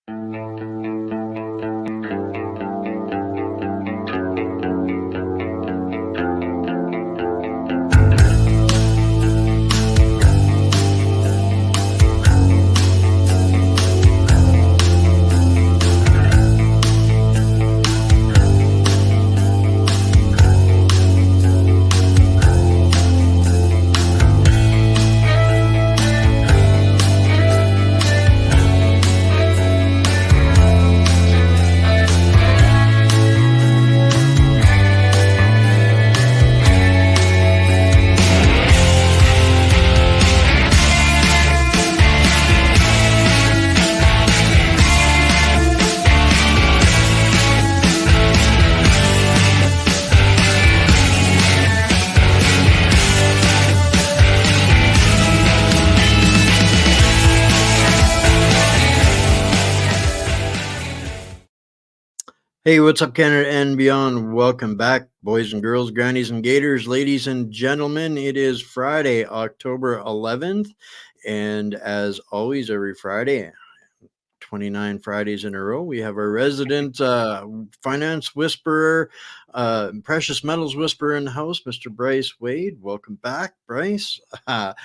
Hey, what's up, Canada and beyond? Welcome back, boys and girls, grannies and gators, ladies and gentlemen. It is Friday, October 11th, and as always, every Friday, 29 Fridays in a row, we have our resident finance whisperer, precious metals whisperer in the house, Mr. Bryce Wade. Welcome back, Bryce. I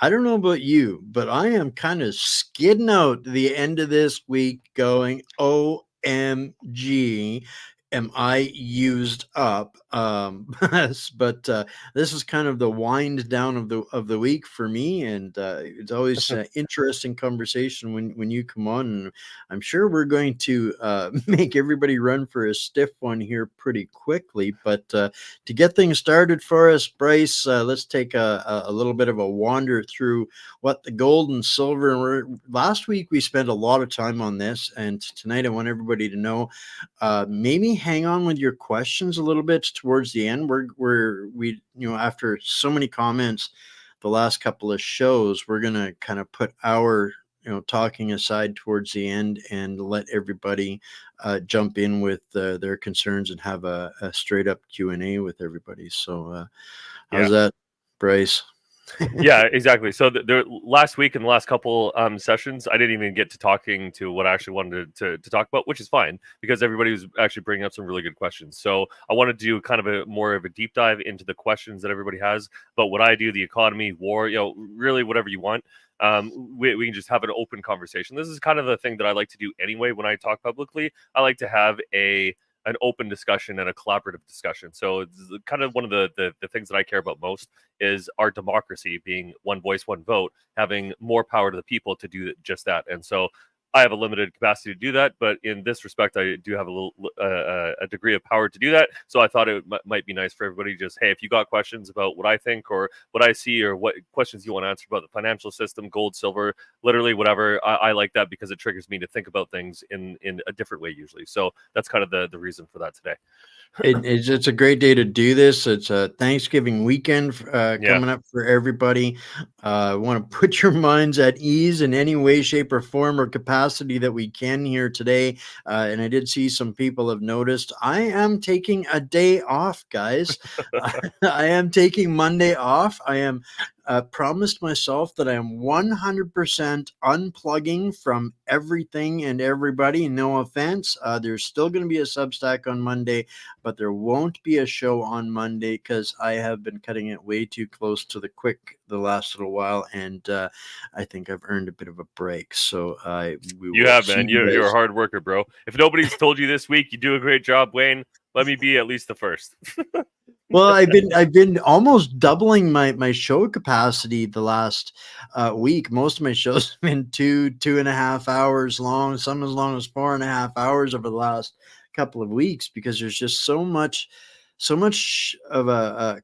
don't know about you, but I am kind of skidding out the end of this week going, OMG, am I used up? But this is kind of the wind down of the week for me, and it's always an interesting conversation when you come on. And I'm sure we're going to make everybody run for a stiff one here pretty quickly. But to get things started for us, Bryce, let's take a little bit of a wander through what the gold and silver. Last week we spent a lot of time on this, and tonight I want everybody to know, maybe hang on with your questions a little bit towards the end. We after so many comments the last couple of shows, we're gonna kind of put our talking aside towards the end and let everybody jump in with their concerns and have a straight up Q&A with everybody. So how's that, Bryce? Yeah, exactly. So the last week and the last couple sessions, I didn't even get to talking to what I actually wanted to talk about, which is fine because everybody was actually bringing up some really good questions. So I wanted to do kind of a more of a deep dive into the questions that everybody has about what I do, the economy, war, really whatever you want. We can just have an open conversation. This is kind of the thing that I like to do anyway when I talk publicly. I like to have an open discussion and a collaborative discussion. So it's kind of one of the things that I care about most is our democracy being one voice, one vote, having more power to the people to do just that. And so I have a limited capacity to do that, but in this respect, I do have a degree of power to do that. So I thought it might be nice for everybody to just, hey, if you got questions about what I think or what I see or what questions you want to answer about the financial system, gold, silver, literally whatever, I like that because it triggers me to think about things in a different way usually. So that's kind of the reason for that today. It's a great day to do this. It's a Thanksgiving weekend coming up for everybody. I want to put your minds at ease in any way, shape, or form or capacity that we can here today. And I did see some people have noticed I am taking a day off, guys. I am taking Monday off. I am promised myself that I am 100% unplugging from everything and everybody. No offense. There's still going to be a Substack on Monday, but there won't be a show on Monday because I have been cutting it way too close to the last little while, and I think I've earned a bit of a break. So you have, man. You're a hard worker, bro. If nobody's told you this week, you do a great job, Wayne. Let me be at least the first. Well, I've been almost doubling my show capacity the last week. Most of my shows have been 2.5 hours long, some as long as 4.5 hours over the last couple of weeks, because there's just so much of a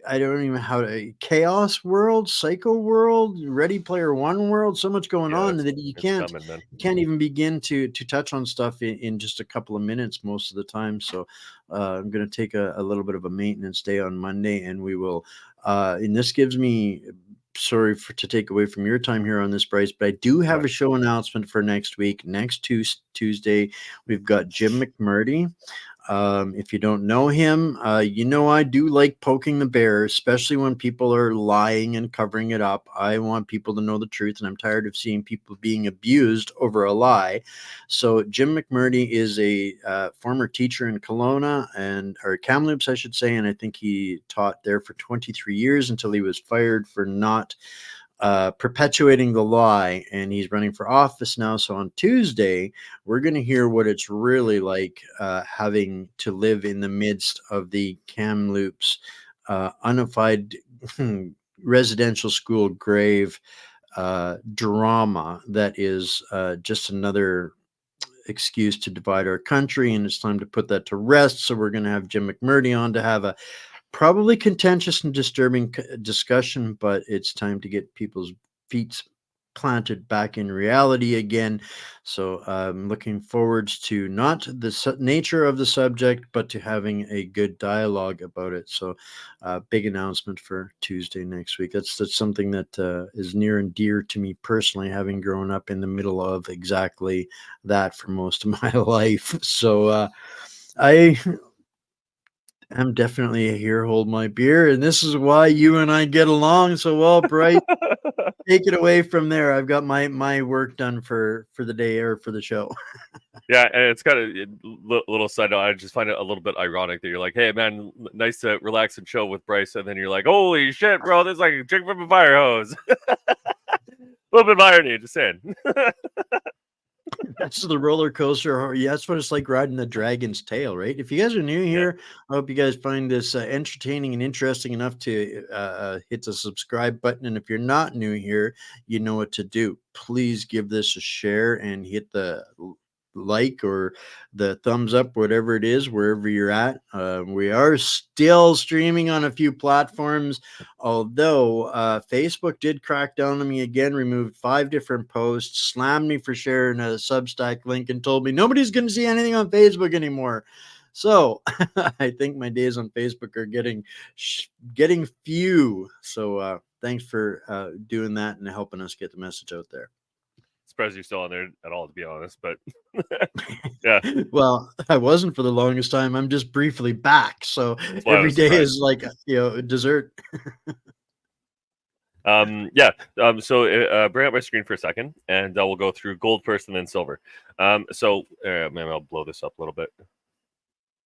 I don't even know how to chaos world, psycho world, Ready Player One world, so much going on that you can't even begin to touch on stuff in just a couple of minutes most of the time. So I'm going to take a little bit of a maintenance day on Monday, and we will and this gives me, sorry to take away from your time here on this, Bryce, but I do have a show announcement for next week. Next Tuesday, we've got Jim McMurdy. If you don't know him, I do like poking the bear, especially when people are lying and covering it up. I want people to know the truth, and I'm tired of seeing people being abused over a lie. So Jim McMurdy is a former teacher in Kelowna, or Kamloops, I should say, and I think he taught there for 23 years until he was fired for not perpetuating the lie, and he's running for office now. So on Tuesday, we're going to hear what it's really like having to live in the midst of the Kamloops unified residential school grave drama that is just another excuse to divide our country, and it's time to put that to rest. So we're going to have Jim McMurdy on to have a probably contentious and disturbing discussion, but it's time to get people's feet planted back in reality again. So I'm looking forward to not the nature of the subject, but to having a good dialogue about it. So big announcement for Tuesday next week. That's something that is near and dear to me personally, having grown up in the middle of exactly that for most of my life. So I'm definitely a here, hold my beer, and this is why you and I get along so well, Bryce. Take it away from there. I've got my work done for the day or for the show. Yeah, and it's kind of little side note. I just find it a little bit ironic that you're like, "Hey, man, nice to relax and chill with Bryce," and then you're like, "Holy shit, bro, this is like a drink from a fire hose." A little bit of irony, just saying. That's the roller coaster. Yeah, that's what it's like riding the dragon's tail, right? If you guys are new here, I hope you guys find this entertaining and interesting enough to hit the subscribe button. And if you're not new here, you know what to do. Please give this a share and hit the like or the thumbs up, whatever it is, wherever you're at. We are still streaming on a few platforms, although Facebook did crack down on me again, removed 5 different posts, slammed me for sharing a Substack link, and told me nobody's going to see anything on Facebook anymore. So I think my days on Facebook are getting few. So thanks for doing that and helping us get the message out there. Surprised you're still on there at all, to be honest. But yeah, well, I wasn't for the longest time. I'm just briefly back, so every day is like dessert. So bring up my screen for a second, and we'll go through gold first, and then silver. Maybe I'll blow this up a little bit.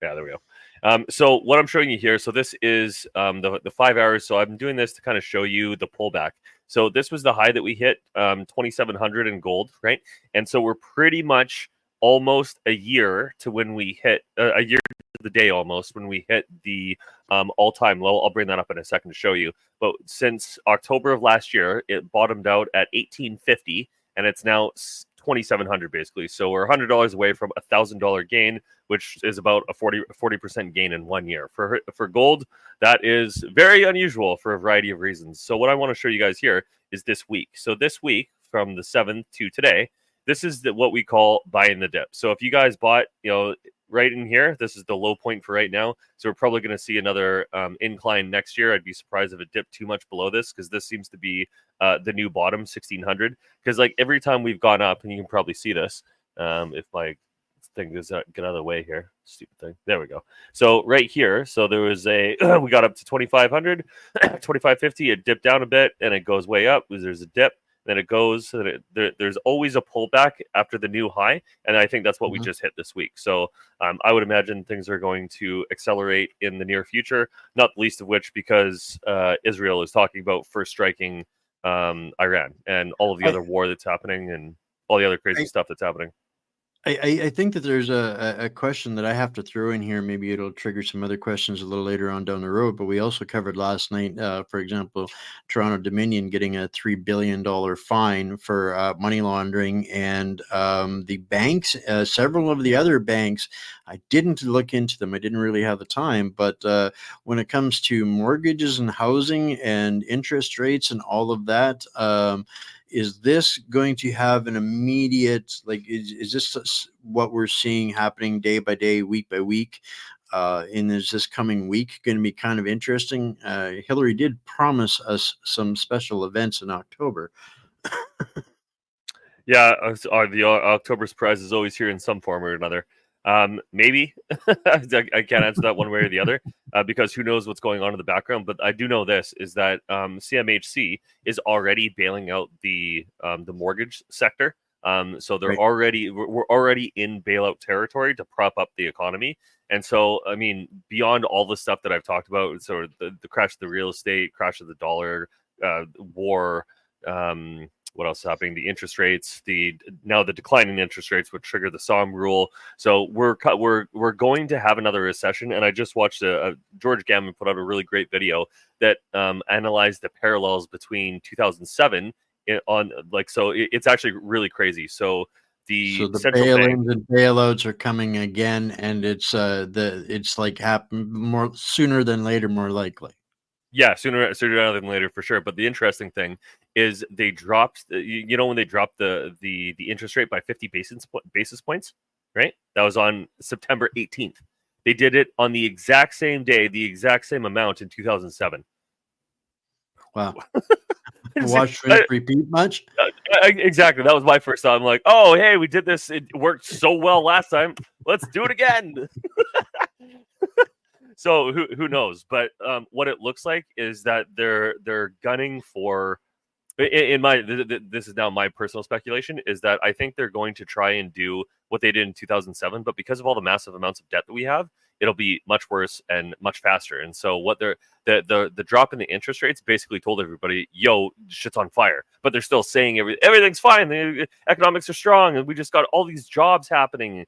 Yeah, there we go. So what I'm showing you here, so this is the 5 hours. So I'm doing this to kind of show you the pullback. So this was the high that we hit, 2,700 in gold, right? And so we're pretty much almost a year to when we hit a year to the day almost when we hit the all-time low. I'll bring that up in a second to show you. But since October of last year, it bottomed out at 1,850, and it's now 2,700 basically. So we're $100 away from $1,000 gain, which is about a 40% gain in 1 year. For gold, that is very unusual for a variety of reasons. So what I want to show you guys here is this week. So this week, from the 7th to today, this is what we call buying the dip. So if you guys bought, right in here, this is the low point for right now. So we're probably going to see another incline next year. I'd be surprised if it dipped too much below this, because this seems to be the new bottom, 1,600. Because like every time we've gone up, and you can probably see this, if my thing does not get out of the way here, stupid thing. There we go. So right here, so there was we got up to 2,500, 2,550. It dipped down a bit, and it goes way up. There's a dip. Then it goes, there's always a pullback after the new high. And I think that's what we just hit this week. So I would imagine things are going to accelerate in the near future, not least of which because Israel is talking about first striking Iran and all of the other war that's happening and all the other crazy stuff that's happening. I think that there's a question that I have to throw in here. Maybe it'll trigger some other questions a little later on down the road. But we also covered last night, for example, Toronto Dominion getting a $3 billion fine for money laundering, and the banks, several of the other banks, I didn't look into them. I didn't really have the time. But when it comes to mortgages and housing and interest rates and all of that, is this going to have an immediate, is this what we're seeing happening day by day, week by week? And is this coming week going to be kind of interesting? Hillary did promise us some special events in October. Yeah, the October surprise is always here in some form or another. Maybe. I can't answer that one way or the other because who knows what's going on in the background. But I do know this is that CMHC is already bailing out the mortgage sector. So they're Right. we're already in bailout territory to prop up the economy. And so, I mean, beyond all the stuff that I've talked about, so the crash of the real estate, crash of the dollar, war, what else is happening? The interest rates, now the declining interest rates would trigger the SOM rule. So we're going to have another recession. And I just watched George Gammon put out a really great video that analyzed the parallels between 2007 it's actually really crazy. So the central bail-ins and bailouts are coming again, and it's like happen more sooner than later, more likely. Yeah, sooner rather than later for sure. But the interesting thing is they dropped, when they dropped the interest rate by 50 basis points, right? That was on September 18th. They did it on the exact same day, the exact same amount in 2007. Wow. Watch it repeat much? Exactly. That was my first thought. I'm like, oh, hey, we did this. It worked so well last time. Let's do it again. So who knows? But what it looks like is that they're gunning for. This is now my personal speculation, is that I think they're going to try and do what they did in 2007, but because of all the massive amounts of debt that we have, it'll be much worse and much faster. And so what the drop in the interest rates basically told everybody, yo, shit's on fire. But they're still saying everything's fine. The economics are strong, and we just got all these jobs happening.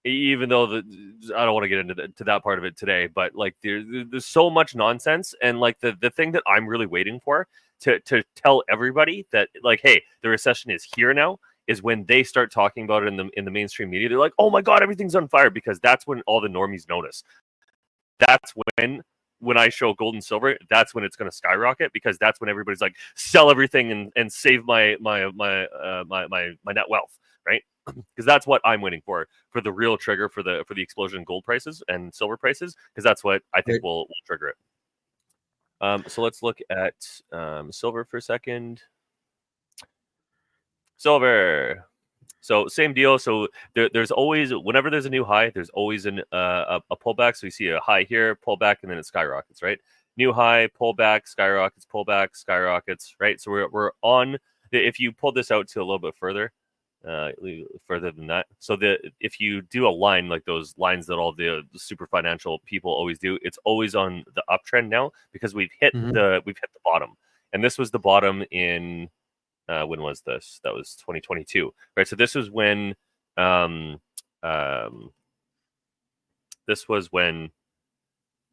Even though I don't want to get into to that part of it today, but like there's so much nonsense, and like the thing that I'm really waiting for to tell everybody that like, hey, the recession is here now, is when they start talking about it in the mainstream media. They're like, oh my god, everything's on fire, because that's when all the normies notice. That's when I show gold and silver, that's when it's going to skyrocket, because that's when everybody's like, sell everything and save my net wealth, right? Because that's what I'm waiting for the real trigger for the explosion in gold prices and silver prices, because that's what I think will trigger it. So let's look at silver for a second. Silver. So same deal. So there's always, whenever there's a new high, there's always a pullback. So you see a high here, pullback, and then it skyrockets, right? New high, pullback, skyrockets, right? So we're on. If you pull this out to a little bit further than that, so if you do a line like those lines that all the super financial people always do, it's always on the uptrend now, because we've hit the bottom, and this was the bottom in. When was this? That was 2022, right? So this was when, this was when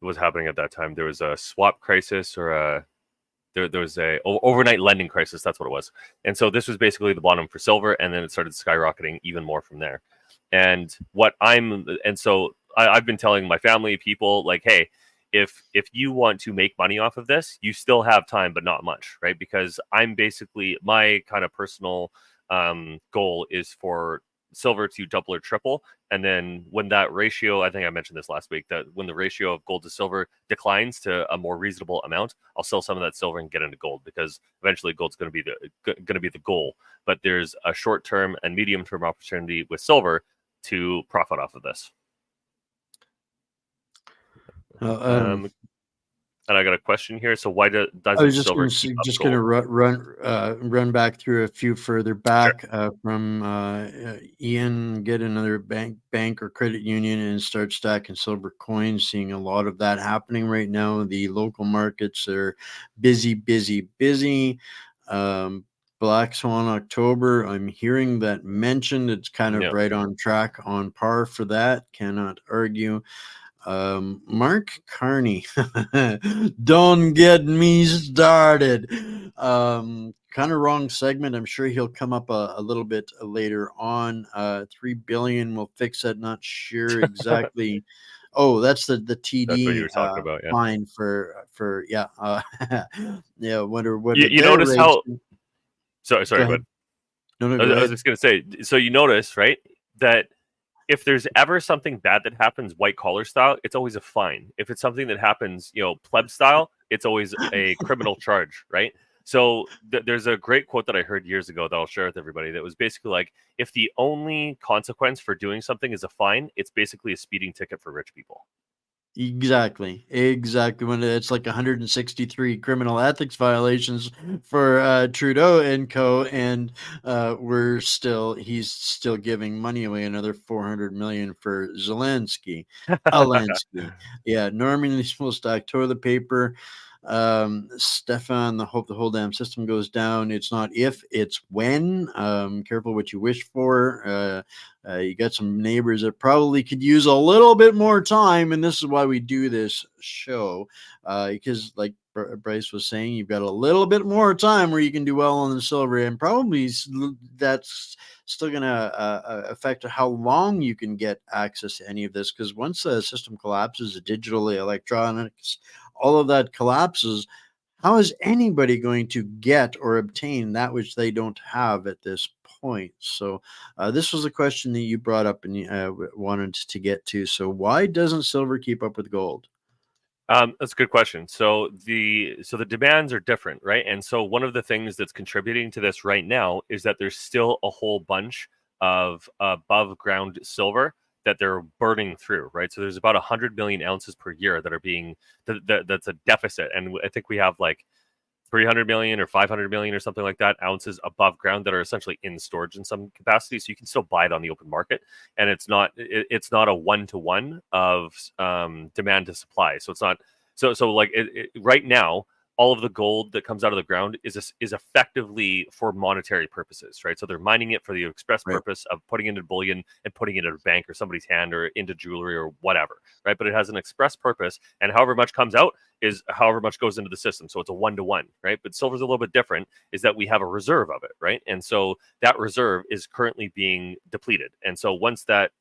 it was happening at that time. There was a swap crisis, or there was a overnight lending crisis. That's what it was. And so this was basically the bottom for silver, and then it started skyrocketing even more from there. And so I've been telling my family, people, like, hey, if you want to make money off of this, you still have time, but not much, right? Because I'm basically, my kind of personal goal is for silver to double or triple. And then when that ratio, I think I mentioned this last week, that when the ratio of gold to silver declines to a more reasonable amount, I'll sell some of that silver and get into gold, because eventually gold's going to be the goal. But there's a short-term and medium-term opportunity with silver to profit off of this. And I got a question here. So why does I was silver just going to run back through a few further back from Ian. Get another bank or credit union and start stacking silver coins. Seeing a lot of that happening right now. The local markets are busy. Black Swan October, I'm hearing that mentioned. It's kind of right on track, on par for that. Cannot argue. Mark Carney, don't get me started. Kind of wrong segment. I'm sure he'll come up a little bit later on. 3 billion will fix that. Not sure exactly. Oh, that's the TD. That's what you were talking about. Yeah. Fine for yeah. Yeah. Wonder what you notice how. Sorry. But No, I was just gonna say. So you notice, right, that if there's ever something bad that happens white collar style, it's always a fine. If it's something that happens, pleb style, it's always a criminal charge, right? So there's a great quote that I heard years ago that I'll share with everybody that was basically like, if the only consequence for doing something is a fine, it's basically a speeding ticket for rich people. Exactly. When it's like 163 criminal ethics violations for Trudeau and co, and he's still giving money away, another 400 million for Zelensky. Alensky. Yeah, normally supposed to toilet paper. Stefan, hope the whole damn system goes down. It's not if, it's when. Careful what you wish for. You got some neighbors that probably could use a little bit more time, and this is why we do this show, because like Bryce was saying, you've got a little bit more time where you can do well on the silver, and probably that's still going to affect how long you can get access to any of this, because once the system collapses, the digital, electronics, all of that collapses. How is anybody going to get or obtain that which they don't have at this point? So this was a question that you brought up and wanted to get to. So why doesn't silver keep up with gold? That's a good question. So the demands are different, right? And so one of the things that's contributing to this right now is that there's still a whole bunch of above ground silver that they're burning through, right? So there's about 100 million ounces per year that are being that's a deficit, and I think we have like 300 million or 500 million or something like that ounces above ground that are essentially in storage in some capacity. So you can still buy it on the open market, and it's not a 1-to-1 of demand to supply. So it's not so like right now, all of the gold that comes out of the ground is effectively for monetary purposes, right? So they're mining it for the express purpose of putting it into bullion and putting it in a bank or somebody's hand or into jewelry or whatever, right? But it has an express purpose, and however much comes out is however much goes into the system. So it's a 1-to-1, right? But silver's a little bit different, is that we have a reserve of it, right? And so that reserve is currently being depleted. And so once that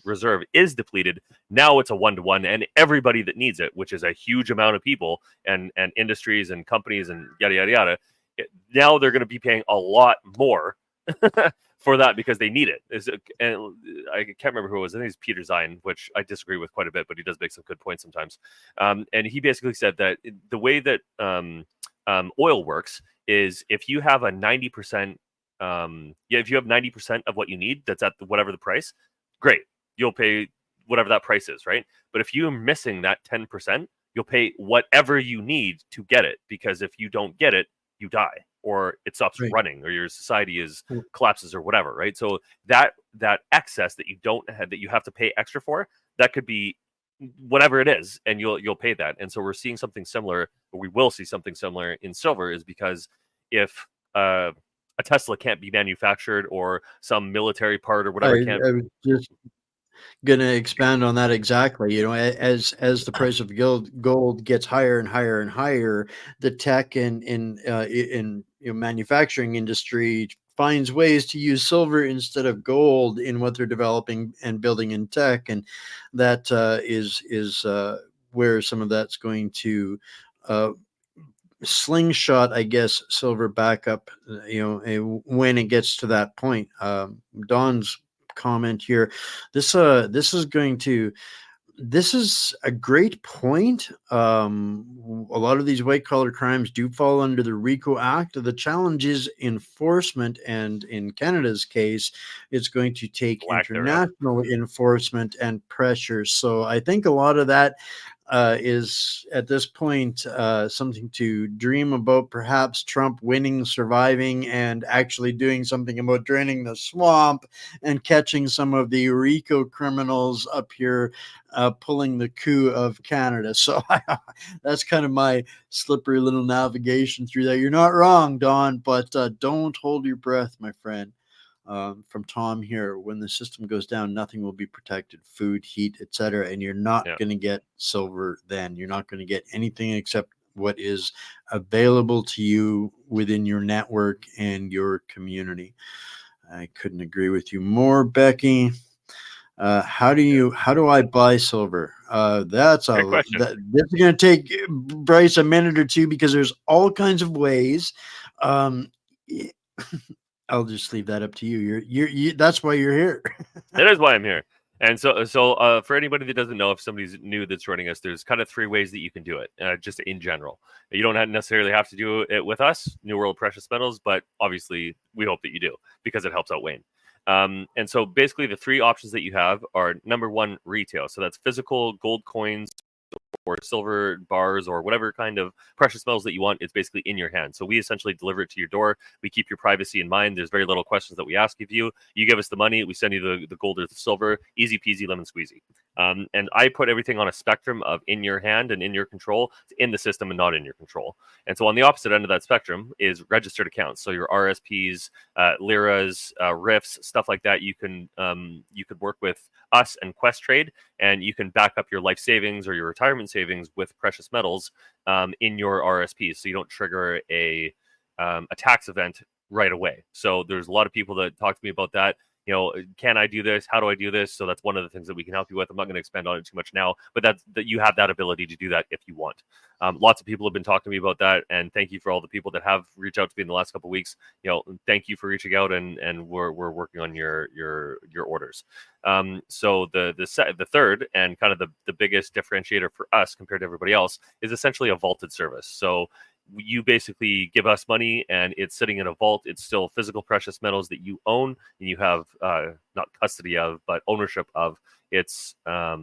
reserve is depleted, now it's a 1-to-1, and everybody that needs it, which is a huge amount of people and industries and companies and yada yada yada, now they're going to be paying a lot more for that because they need it. And I can't remember who it was. I think it's Peter Zine, which I disagree with quite a bit, but he does make some good points sometimes. And he basically said that the way that oil works is if you have a 90%, if you have 90% of what you need, that's at whatever the price, great, you'll pay whatever that price is, right? But if you're missing that 10%, you'll pay whatever you need to get it, because if you don't get it, you die, or it stops running, or your society collapses or whatever, right? So that excess that you don't have, that you have to pay extra for, that could be whatever it is, and you'll pay that. And so we're seeing something similar, or we will see something similar in silver, is because if a Tesla can't be manufactured, or some military part or whatever can't. I was just going to expand on that exactly. As the price of gold gets higher and higher and higher, the tech and in manufacturing industry finds ways to use silver instead of gold in what they're developing and building in tech, and that is where some of that's going to slingshot, I guess, silver back up, when it gets to that point. Don's comment here, this is a great point. A lot of these white collar crimes do fall under the RICO Act. The challenge is enforcement, and in Canada's case, it's going to take international enforcement and pressure. So I think a lot of that is at this point something to dream about. Perhaps Trump winning, surviving, and actually doing something about draining the swamp and catching some of the RICO criminals up here, pulling the coup of Canada. So that's kind of my slippery little navigation through that. You're not wrong, Don, but don't hold your breath, my friend. From Tom here, when the system goes down, nothing will be protected: food, heat, etc. And you're not going to get silver then. You're not going to get anything except what is available to you within your network and your community. I couldn't agree with you more, Becky. How do I buy silver? That's a question. This is going to take Bryce a minute or two, because there's all kinds of ways. I'll just leave that up to you. You're that's why you're here. That is why I'm here. And so, for anybody that doesn't know, if somebody's new that's joining us, there's kind of three ways that you can do it, just in general. You don't necessarily have to do it with us, New World Precious Metals, but obviously we hope that you do because it helps out Wayne. And so basically the three options that you have are, number one, retail. So that's physical gold coins or silver bars or whatever kind of precious metals that you want. It's basically in your hand. So we essentially deliver it to your door. We keep your privacy in mind. There's very little questions that we ask of you. You give us the money, we send you the gold or the silver. Easy peasy lemon squeezy. And I put everything on a spectrum of in your hand and in your control, in the system and not in your control. And so on the opposite end of that spectrum is registered accounts. So your RSPs, liras, RIFs, stuff like that. You could work with us and Quest Trade, and you can back up your life savings or your retirement savings with precious metals in your RSPs, so you don't trigger a tax event right away. So there's a lot of people that talk to me about that. Can I do this? How do I do this? So that's one of the things that we can help you with. I'm not going to expand on it too much now, but that you have that ability to do that if you want. Lots of people have been talking to me about that, and thank you for all the people that have reached out to me in the last couple of weeks. Thank you for reaching out, and we're working on your orders. So the third and kind of the biggest differentiator for us compared to everybody else is essentially a vaulted service. So you basically give us money and it's sitting in a vault. It's still physical precious metals that you own and you have not custody of, but ownership of. It's what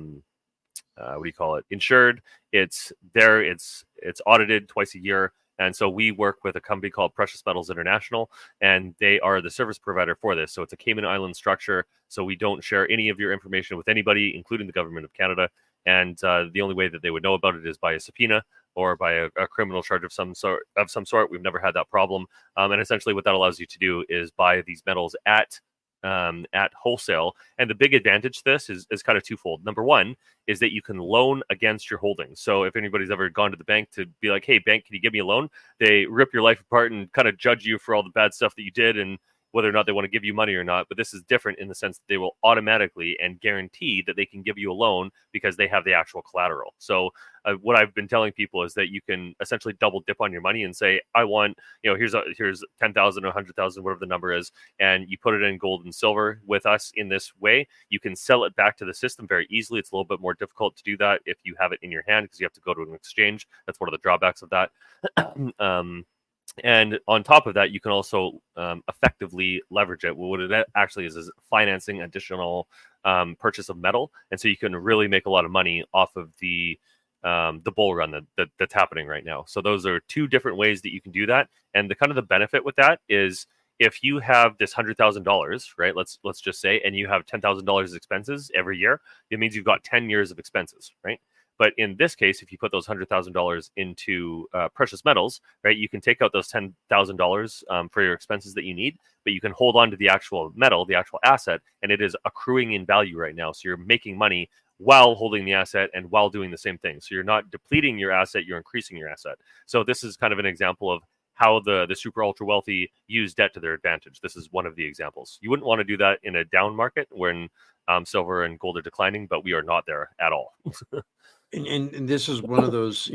do you call it? Insured. It's there. It's audited twice a year. And so we work with a company called Precious Metals International, and they are the service provider for this. So it's a Cayman Island structure. So we don't share any of your information with anybody, including the government of Canada. And the only way that they would know about it is by a subpoena or by a criminal charge of some sort. We've never had that problem. And essentially, what that allows you to do is buy these metals at wholesale. And the big advantage to this is kind of twofold. Number one is that you can loan against your holdings. So if anybody's ever gone to the bank to be like, hey, bank, can you give me a loan? They rip your life apart and kind of judge you for all the bad stuff that you did and whether or not they want to give you money or not. But this is different in the sense that they will automatically and guarantee that they can give you a loan because they have the actual collateral. So what I've been telling people is that you can essentially double dip on your money and say, I want, here's 10,000 or 100,000, whatever the number is, and you put it in gold and silver with us in this way. You can sell it back to the system very easily. It's a little bit more difficult to do that if you have it in your hand because you have to go to an exchange. That's one of the drawbacks of that. And on top of that, you can also effectively leverage it. Well, what it actually is financing additional purchase of metal, and so you can really make a lot of money off of the bull run that's happening right now. So those are two different ways that you can do that. And the kind of the benefit with that is if you have this $100,000, right? Let's just say, and you have $10,000 expenses every year, it means you've got 10 years of expenses, right? But in this case, if you put those $100,000 into precious metals, right, you can take out those $10,000 for your expenses that you need, but you can hold on to the actual metal, the actual asset, and it is accruing in value right now. So you're making money while holding the asset and while doing the same thing. So you're not depleting your asset, you're increasing your asset. So this is kind of an example of how the super ultra wealthy use debt to their advantage. This is one of the examples. You wouldn't want to do that in a down market when silver and gold are declining, but we are not there at all. And this is one of those,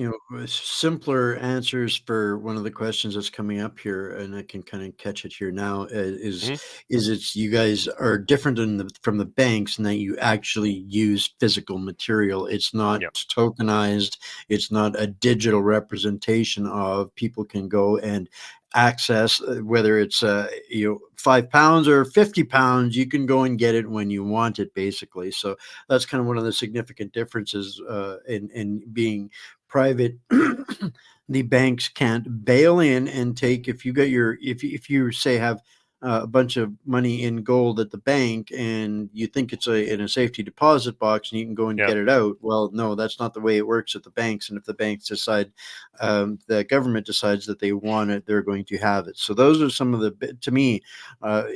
simpler answers for one of the questions that's coming up here, and I can kind of catch it here now. Is it's you guys are different from the banks in that you actually use physical material. It's not tokenized. It's not a digital representation of. People can go and access whether it's 5 pounds or 50 pounds. You can go and get it when you want it, basically. So that's kind of one of the significant differences in being private. The banks can't bail in and take if you say have a bunch of money in gold at the bank and you think it's in a safety deposit box and you can go and get it out. Well, no, that's not the way it works at the banks. And if the banks decide, the government decides that they want it, they're going to have it. So those are some of the, to me,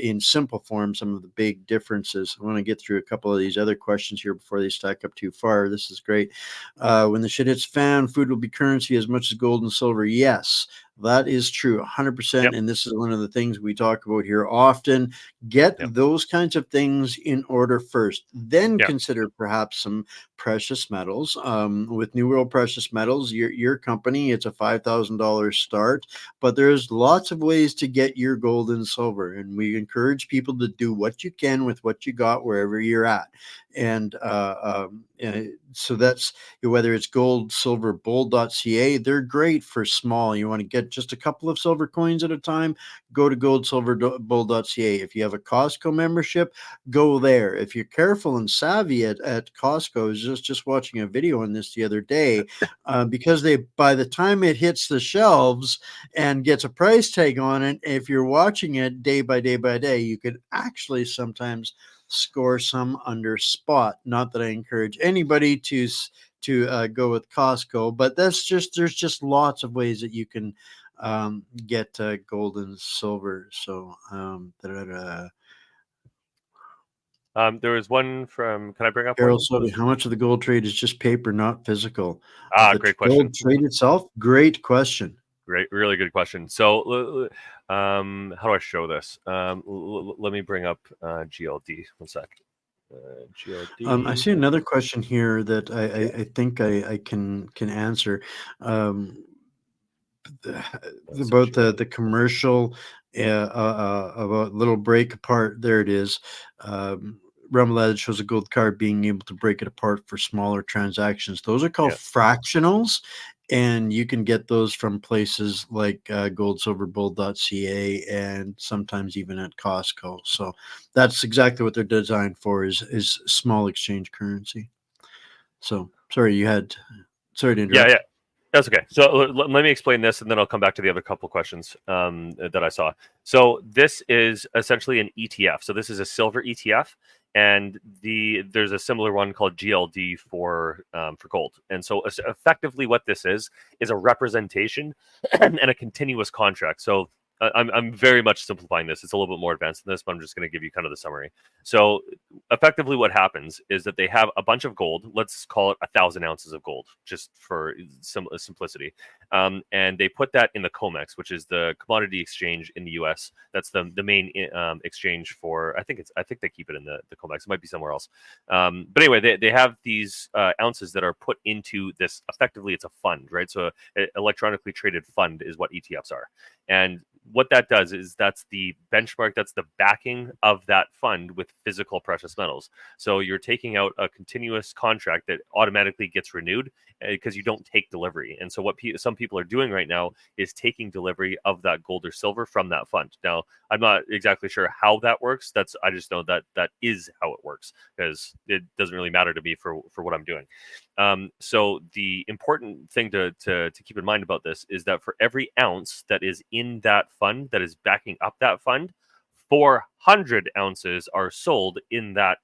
in simple form, some of the big differences. I want to get through a couple of these other questions here before they stack up too far. This is great. When the shit hits fan, food will be currency as much as gold and silver. Yes. That is true, 100%. Yep. And this is one of the things we talk about here often. Get Yep. those kinds of things in order first, then Yeah. consider perhaps some precious metals. With New World Precious Metals, your company, it's a $5,000 start, but there's lots of ways to get your gold and silver. And we encourage people to do what you can with what you got wherever you're at. And so that's whether it's gold, silver, bold.ca, they're great for small. You want to get just a couple of silver coins at a time, go to gold, silver, bold.ca. If you have a Costco membership, go there. If you're careful and savvy at Costco, I was just watching a video on this the other day, because by the time it hits the shelves and gets a price tag on it, if you're watching it day by day by day, you could actually sometimes score some under spot. Not that I encourage anybody to go with Costco, but there's just lots of ways that you can get gold and silver. So There was one from. Can I bring up Carol one? Sobey, how much of the gold trade is just paper, not physical? The Great question. gold trade itself, great question. Great, really good question. So, how do I show this? Let me bring up GLD. One sec. GLD. I see another question here that I think I can answer. About the commercial, about little break apart. There it is. Remoulade shows a gold card being able to break it apart for smaller transactions. Those are called Yeah. fractionals, and you can get those from places like goldsilverbold.ca and sometimes even at Costco. So that's exactly what they're designed for, is small exchange currency. So sorry to interrupt. Yeah. That's okay. So let me explain this, and then I'll come back to the other couple questions that I saw. So this is essentially an ETF. So this is a silver ETF, and there's a similar one called GLD for gold. And so effectively, what this is a representation and a continuous contract. So I'm very much simplifying this. It's a little bit more advanced than this, but I'm just going to give you kind of the summary. So effectively what happens is that they have a bunch of gold. Let's call it 1,000 ounces of gold, just for some simplicity. And they put that in the COMEX, which is the commodity exchange in the US. That's the main exchange for, I think they keep it in the COMEX. It might be somewhere else. But anyway, they have these ounces that are put into this. Effectively, it's a fund, right? So an electronically traded fund is what ETFs are. And what that does is that's the benchmark, that's the backing of that fund with physical precious metals. So you're taking out a continuous contract that automatically gets renewed because you don't take delivery. And so what some people are doing right now is taking delivery of that gold or silver from that fund. Now, I'm not exactly sure how that works. I just know that is how it works, because it doesn't really matter to me for what I'm doing. So the important thing to keep in mind about this is that for every ounce that is in that fund that is backing up that fund, 400 ounces are sold into that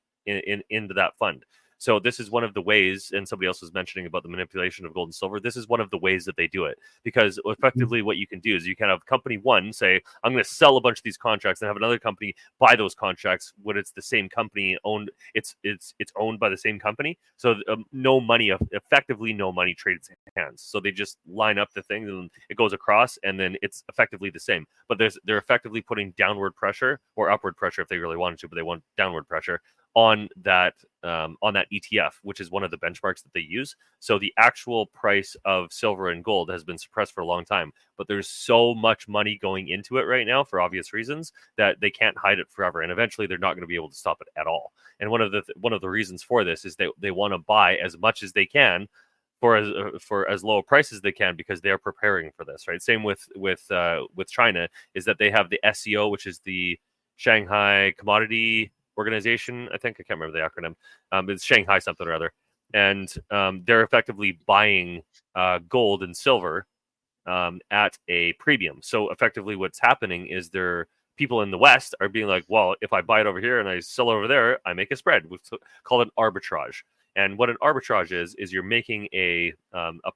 fund. So this is one of the ways, and somebody else was mentioning about the manipulation of gold and silver. This is one of the ways that they do it, because effectively what you can do is you can have company one say, I'm going to sell a bunch of these contracts, and have another company buy those contracts when it's the same company owned. It's owned by the same company. So effectively no money trades hands. So they just line up the thing and it goes across, and then it's effectively the same. But they're effectively putting downward pressure, or upward pressure if they really wanted to, but they want downward pressure on that ETF, which is one of the benchmarks that they use. So the actual price of silver and gold has been suppressed for a long time, but there's so much money going into it right now for obvious reasons that they can't hide it forever, and eventually they're not going to be able to stop it at all. And one of the reasons for this is they want to buy as much as they can for as low a price as they can, because they're preparing for this, right? Same with China, is that they have the SCO, which is the Shanghai Commodity Organization. I can't remember the acronym. It's Shanghai something or other, and they're effectively buying gold and silver at a premium. So effectively, what's happening is people in the West are being like, well, if I buy it over here and I sell over there, I make a spread. We call it arbitrage. And what an arbitrage is you're making a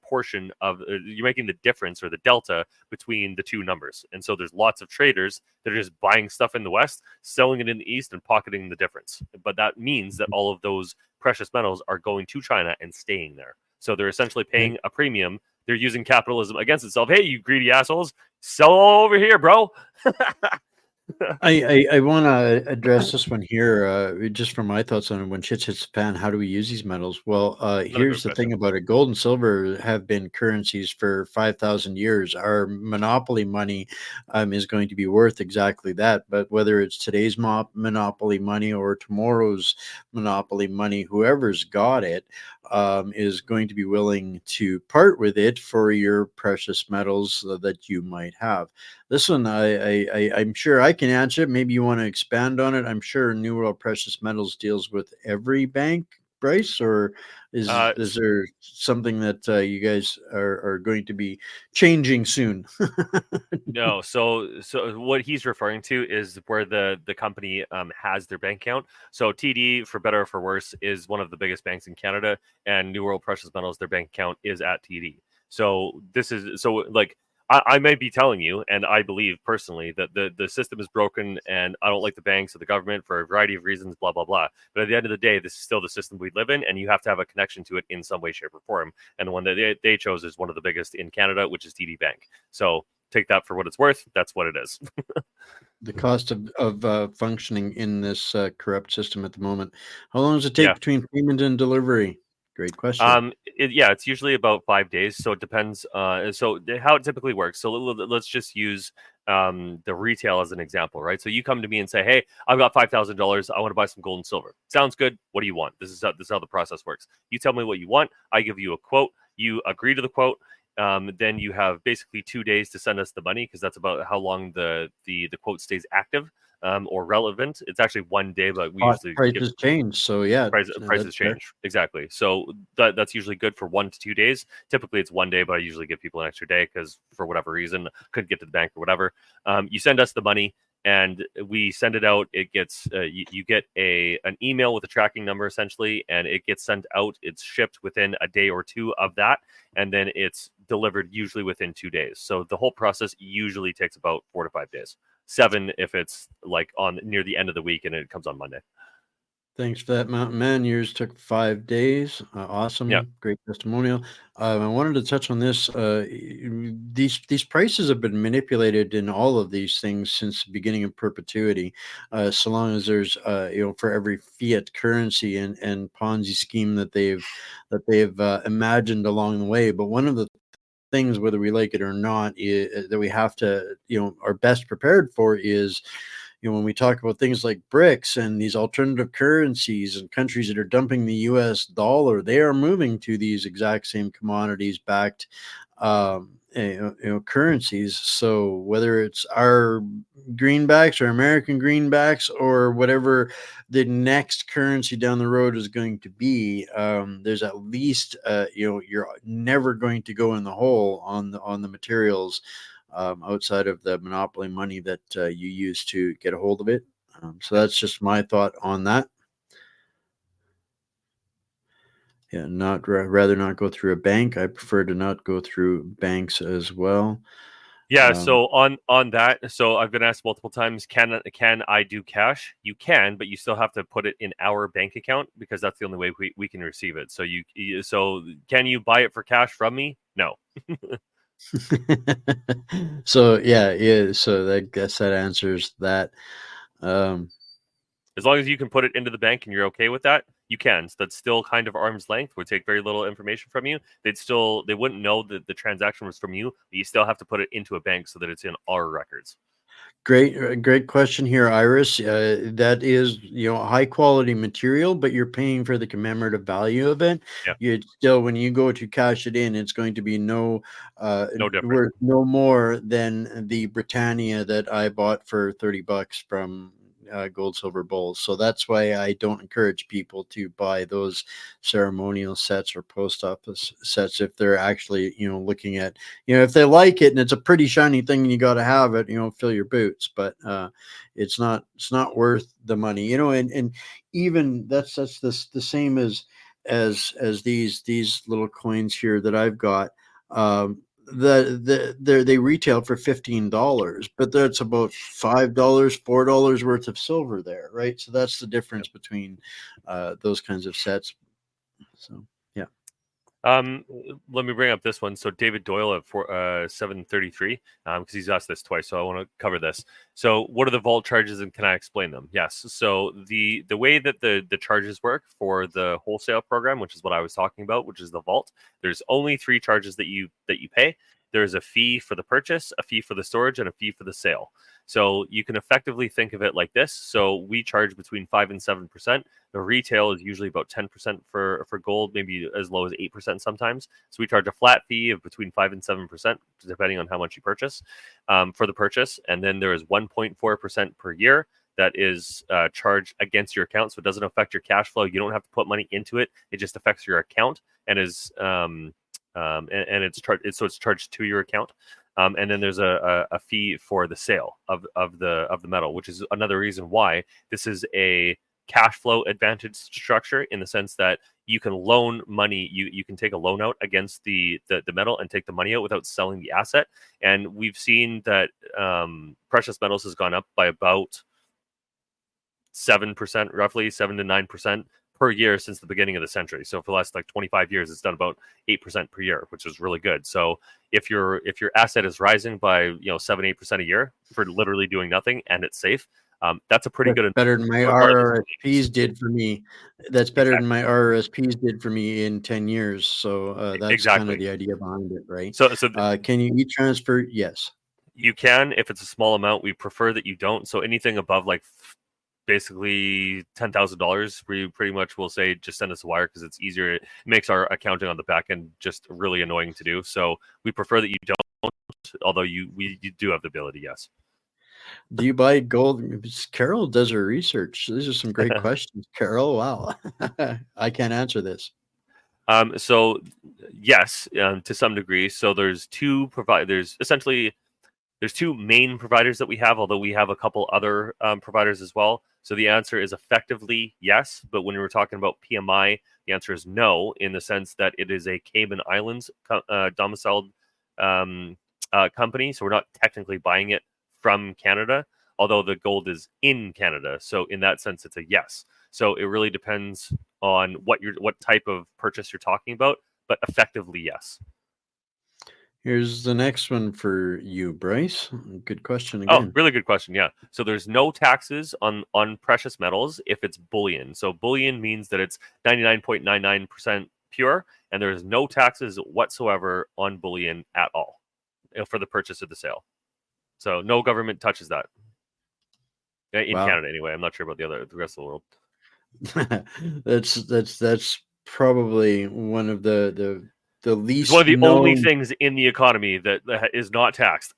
portion of you're making the difference, or the delta between the two numbers. And so there's lots of traders that are just buying stuff in the West, selling it in the East, and pocketing the difference. But that means that all of those precious metals are going to China and staying there. So they're essentially paying a premium. They're using capitalism against itself. Hey, you greedy assholes, Sell over here, bro. I want to address this one here, just from my thoughts on it. When shit hits the fan, how do we use these metals? Well, Another good here's the question. thing about it: gold and silver have been currencies for 5,000 years. Our monopoly money is going to be worth exactly that. But whether it's today's monopoly money or tomorrow's monopoly money, whoever's got it is going to be willing to part with it for your precious metals that you might have. This one, I'm sure I can answer it. Maybe you want to expand on it. I'm sure New World Precious Metals deals with every bank, Bryce, or is S- there something that you guys are going to be changing soon? no, so what he's referring to is where the company has their bank account. So TD, for better or for worse, is one of the biggest banks in Canada, and New World Precious Metals, their bank account is at TD. So this is so like I might be telling you, and I believe personally that the system is broken, and I don't like the banks or the government for a variety of reasons, blah blah blah. But at the end of the day, this is still the system we live in, and you have to have a connection to it in some way, shape, or form. And the one that they chose is one of the biggest in Canada, which is TD Bank. So take that for what it's worth. That's what it is. The cost of functioning in this corrupt system at the moment. How long does it take Yeah. between payment and delivery? Great question. Yeah, it's usually about 5 days. So it depends. So how it typically works. So let's just use the retail as an example, right? So you come to me and say, "Hey, I've got $5,000. I want to buy some gold and silver." Sounds good. What do you want? This is how the process works. You tell me what you want. I give you a quote. You agree to the quote. Then you have basically 2 days to send us the money because that's about how long the quote stays active or relevant. It's actually 1 day, but we usually give Prices change, so yeah, prices that's fair. change exactly. So that's usually good for 1 to 2 days. Typically, it's 1 day, but I usually give people an extra day because for whatever reason couldn't get to the bank or whatever. You send us the money and we send it out. It gets you get an email with a tracking number essentially, and it gets sent out. It's shipped within a day or two of that, and then it's delivered usually within 2 days. So the whole process usually takes about 4 to 5 days. 7 if it's like on near the end of the week and it comes on Monday. Thanks for that, Mountain Man. Yours took 5 days. Yeah. Awesome, great testimonial. I wanted to touch on this. These prices have been manipulated in all of these things since the beginning of perpetuity. So long as there's, for every fiat currency and Ponzi scheme that they've imagined along the way. But one of the things, whether we like it or not, that we have to, are best prepared for is, when we talk about things like BRICS and these alternative currencies and countries that are dumping the US dollar, they are moving to these exact same commodities backed currencies. So whether it's our greenbacks or American greenbacks or whatever the next currency down the road is going to be, there's at least you're never going to go in the hole on the materials outside of the monopoly money that you use to get a hold of it. So Yep. that's just my thought on that. Yeah, not rather not go through a bank. I prefer to not go through banks as well. Yeah, Um, so on that, so I've been asked multiple times, can I do cash? You can, but you still have to put it in our bank account because that's the only way we can receive it. So can you buy it for cash from me? No. so yeah. So I guess that answers that. Um, As long as you can put it into the bank and you're okay with that, you can. So that's still kind of arm's length. Would take very little information from you. They wouldn't know that the transaction was from you, but you still have to put it into a bank so that it's in our records. Great question here, Iris. That is, high quality material, but you're paying for the commemorative value of it. Yeah, You still, when you go to cash it in, it's going to be no different. worth no more than the Britannia that I bought for $30 from Gold Silver Bowls. So that's why I don't encourage people to buy those ceremonial sets or post office sets if they're actually, looking at, if they like it and it's a pretty shiny thing and you got to have it, fill your boots. But it's not worth the money, and even that's the same as these little coins here that I've got. They retail for $15, but that's about $5, $4 worth of silver there, right? So that's the Yeah. difference between those kinds of sets. So yeah. Let me bring up this one. So David Doyle at 733, because he's asked this twice, so I want to cover this. So, what are the vault charges, and can I explain them? Yes. So the way that the charges work for the wholesale program, which is what I was talking about, which is the vault, there's only three charges that you pay. There's a fee for the purchase, a fee for the storage, and a fee for the sale. So you can effectively think of it like this. So we charge between 5 and 7%. The retail is usually about 10% for gold, maybe as low as 8% sometimes. So we charge a flat fee of between 5 and 7%, depending on how much you purchase, for the purchase. And then there is 1.4% per year that is charged against your account. So it doesn't affect your cash flow. You don't have to put money into it. It just affects your account and is and it's charged. So it's charged to your account. And then there's a fee for the sale of the metal, which is another reason why this is a cash flow advantage structure, in the sense that you can loan money. You can take a loan out against the metal and take the money out without selling the asset. And we've seen that precious metals has gone up by about 7%, roughly 7 to 9% per year since the beginning of the century. So for the last 25 years, it's done about 8% per year, which is really good. So if your asset is rising by 7-8% a year for literally doing nothing and it's safe, that's a pretty good better than my RRSPs did for me. That's better than my RRSPs did for me in 10 years. So that's kind of the idea behind it, right? So can you e-transfer? Yes. You can, if it's a small amount. We prefer that you don't. So anything above basically $10,000, we pretty much will say just send us a wire, because it's easier. It makes our accounting on the back end just really annoying to do. So we prefer that you don't, although you do have the ability, yes. Do you buy gold? Carol does her research. These are some great questions, Carol. Wow. I can't answer this. So yes, to some degree. So there's two providers. Essentially, there's two main providers that we have, although we have a couple other providers as well. So the answer is effectively yes, but when we're talking about PMI, the answer is no, in the sense that it is a Cayman Islands domiciled company. So we're not technically buying it from Canada, although the gold is in Canada. So in that sense, it's a yes. So it really depends on what type of purchase you're talking about, but effectively yes. Here's the next one for you, Bryce. Good question again. Oh, really good question. Yeah. So there's no taxes on precious metals if it's bullion. So bullion means that it's 99.99% pure, and there's no taxes whatsoever on bullion at all for the purchase or the sale. So no government touches that in Canada anyway. I'm not sure about the rest of the world. that's probably one of the least. It's one of the only things in the economy that is not taxed.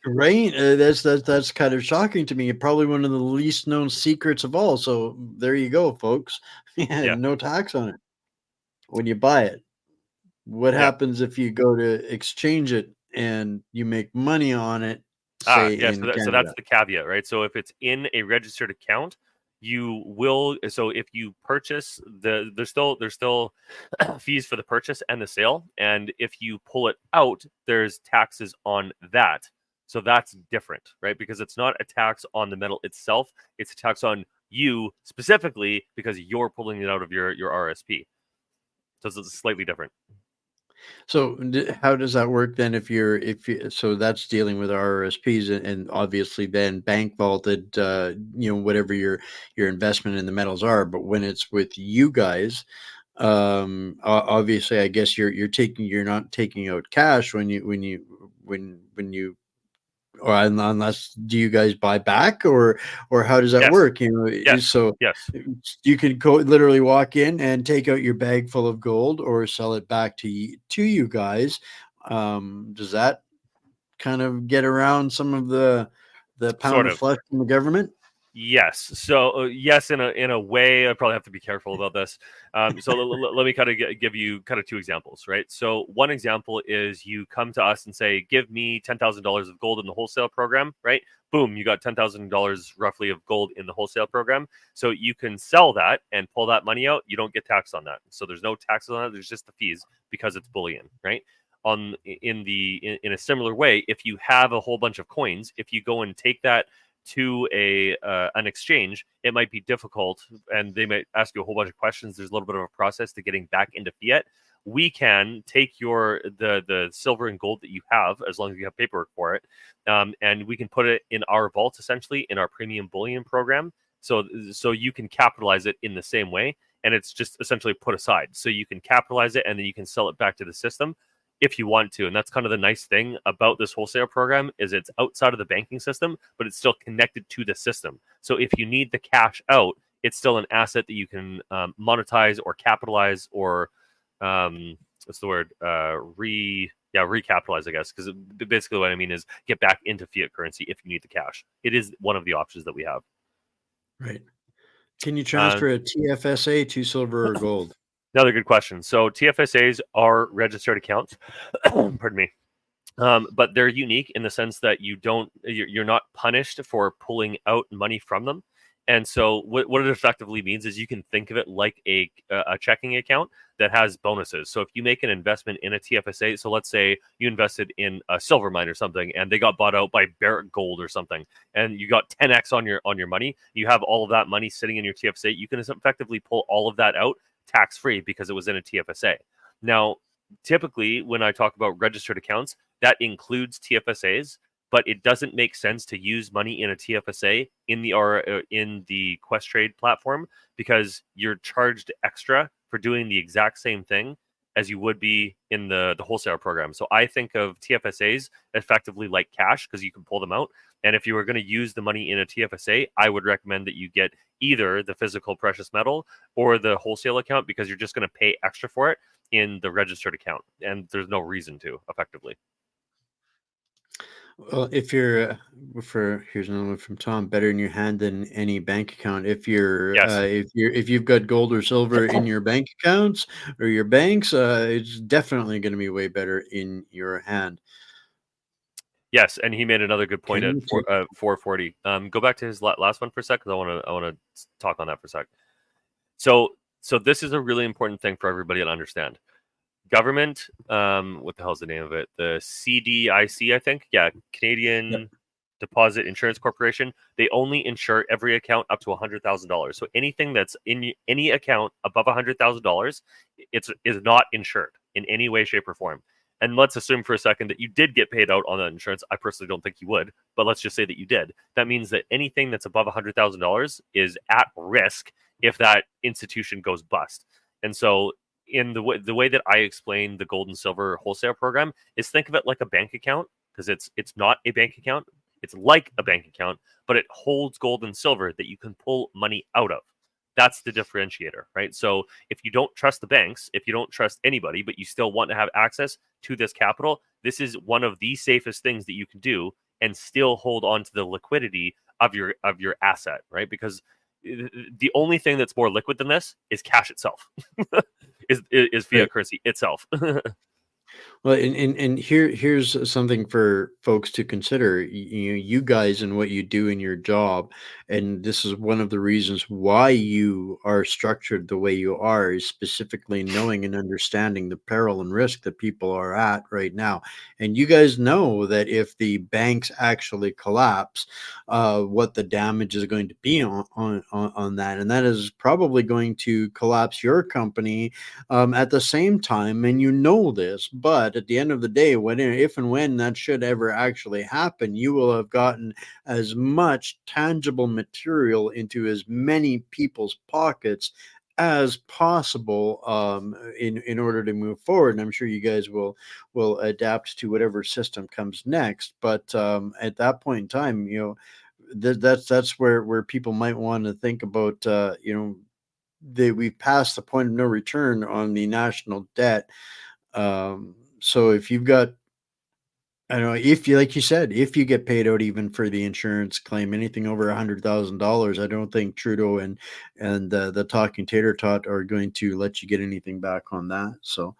Right? That's kind of shocking to me. Probably one of the least known secrets of all. So there you go, folks. Yeah. No tax on it when you buy it. What happens if you go to exchange it and you make money on it? So that's the caveat, right? So if it's in a registered account, you will. So if you purchase there's still fees for the purchase and the sale, and if you pull it out, there's taxes on that. So that's different, right? Because it's not a tax on the metal itself; it's a tax on you specifically because you're pulling it out of your RSP. So it's slightly different. So how does that work then? So that's dealing with RRSPs and obviously then bank vaulted, whatever your investment in the metals are. But when it's with you guys, obviously, I guess you're not taking out cash when you. Or unless, do you guys buy back or how does that work? So yes, you can literally walk in and take out your bag full of gold or sell it back to you guys. Does that kind of get around some of the pound of flesh from the government? Yes. So yes, in a way, I probably have to be careful about this. So let me kind of give you kind of two examples, right? So one example is you come to us and say, "Give me $10,000 of gold in the wholesale program," right? Boom, you got $10,000 roughly of gold in the wholesale program. So you can sell that and pull that money out. You don't get taxed on that. So there's no taxes on that. There's just the fees because it's bullion, right? In a similar way, if you have a whole bunch of coins, if you go and take that to an exchange, it might be difficult and they might ask you a whole bunch of questions. There's a little bit of a process to getting back into fiat. we can take the silver and gold that you have, as long as you have paperwork for it, and we can put it in our vault, essentially in our premium bullion program. So you can capitalize it in the same way, and it's just essentially put aside. So you can capitalize it, and then you can sell it back to the system if you want to. And that's kind of the nice thing about this wholesale program, is it's outside of the banking system, but it's still connected to the system. So if you need the cash out, it's still an asset that you can monetize or capitalize, or what's the word? Recapitalize, I guess, because basically what I mean is get back into fiat currency if you need the cash. It is one of the options that we have. Right. Can you transfer a TFSA to silver or gold? Another good question. So TFSAs are registered accounts. Pardon me. But they're unique in the sense that you're not punished for pulling out money from them. And so what it effectively means is you can think of it like a checking account that has bonuses. So if you make an investment in a TFSA, so let's say you invested in a silver mine or something, and they got bought out by Barrick Gold or something, and you got 10x on your money, you have all of that money sitting in your TFSA, you can effectively pull all of that out tax-free because it was in a TFSA. Now, typically, when I talk about registered accounts, that includes TFSAs, but it doesn't make sense to use money in a TFSA in the Questrade platform, because you're charged extra for doing the exact same thing as you would be in the wholesale program. So I think of TFSAs effectively like cash, because you can pull them out. And if you were going to use the money in a TFSA, I would recommend that you get either the physical precious metal or the wholesale account, because you're just going to pay extra for it in the registered account, and there's no reason to, effectively. Well, if you're here's another one from Tom. Better in your hand than any bank account. Yes. If you've got gold or silver in your bank accounts or your banks, it's definitely going to be way better in your hand. Yes, and he made another good point Can at you take 440. Go back to his last one for a sec, because I want to talk on that for a sec. So this is a really important thing for everybody to understand. Government, what the hell's the name of it? The CDIC, I think. Yeah, Canadian Yep. Deposit Insurance Corporation. They only insure every account up to $100,000. So anything that's in any account above $100,000, is not insured in any way, shape, or form. And let's assume for a second that you did get paid out on that insurance. I personally don't think you would, but let's just say that you did. That means that anything that's above $100,000 is at risk if that institution goes bust. And so, in the way that I explain the gold and silver wholesale program is, think of it like a bank account, because it's not a bank account. It's like a bank account, but it holds gold and silver that you can pull money out of. That's the differentiator, right? So if you don't trust the banks, if you don't trust anybody, but you still want to have access to this capital, this is one of the safest things that you can do and still hold on to the liquidity of your asset, right? Because the only thing that's more liquid than this is cash itself. is fiat Right. currency itself. Well, and here's something for folks to consider. You guys and what you do in your job, and this is one of the reasons why you are structured the way you are, is specifically knowing and understanding the peril and risk that people are at right now. And you guys know that if the banks actually collapse, what the damage is going to be on that, and that is probably going to collapse your company at the same time, and you know this, but at the end of the day, if and when that should ever actually happen, you will have gotten as much tangible material into as many people's pockets as possible, in order to move forward. And I'm sure you guys will adapt to whatever system comes next. But at that point in time, that's where people might want to think about, we've passed the point of no return on the national debt. So if you've got, I don't know, if you, like you said, if you get paid out even for the insurance claim, anything over $100,000, I don't think Trudeau and the talking tater tot are going to let you get anything back on that. So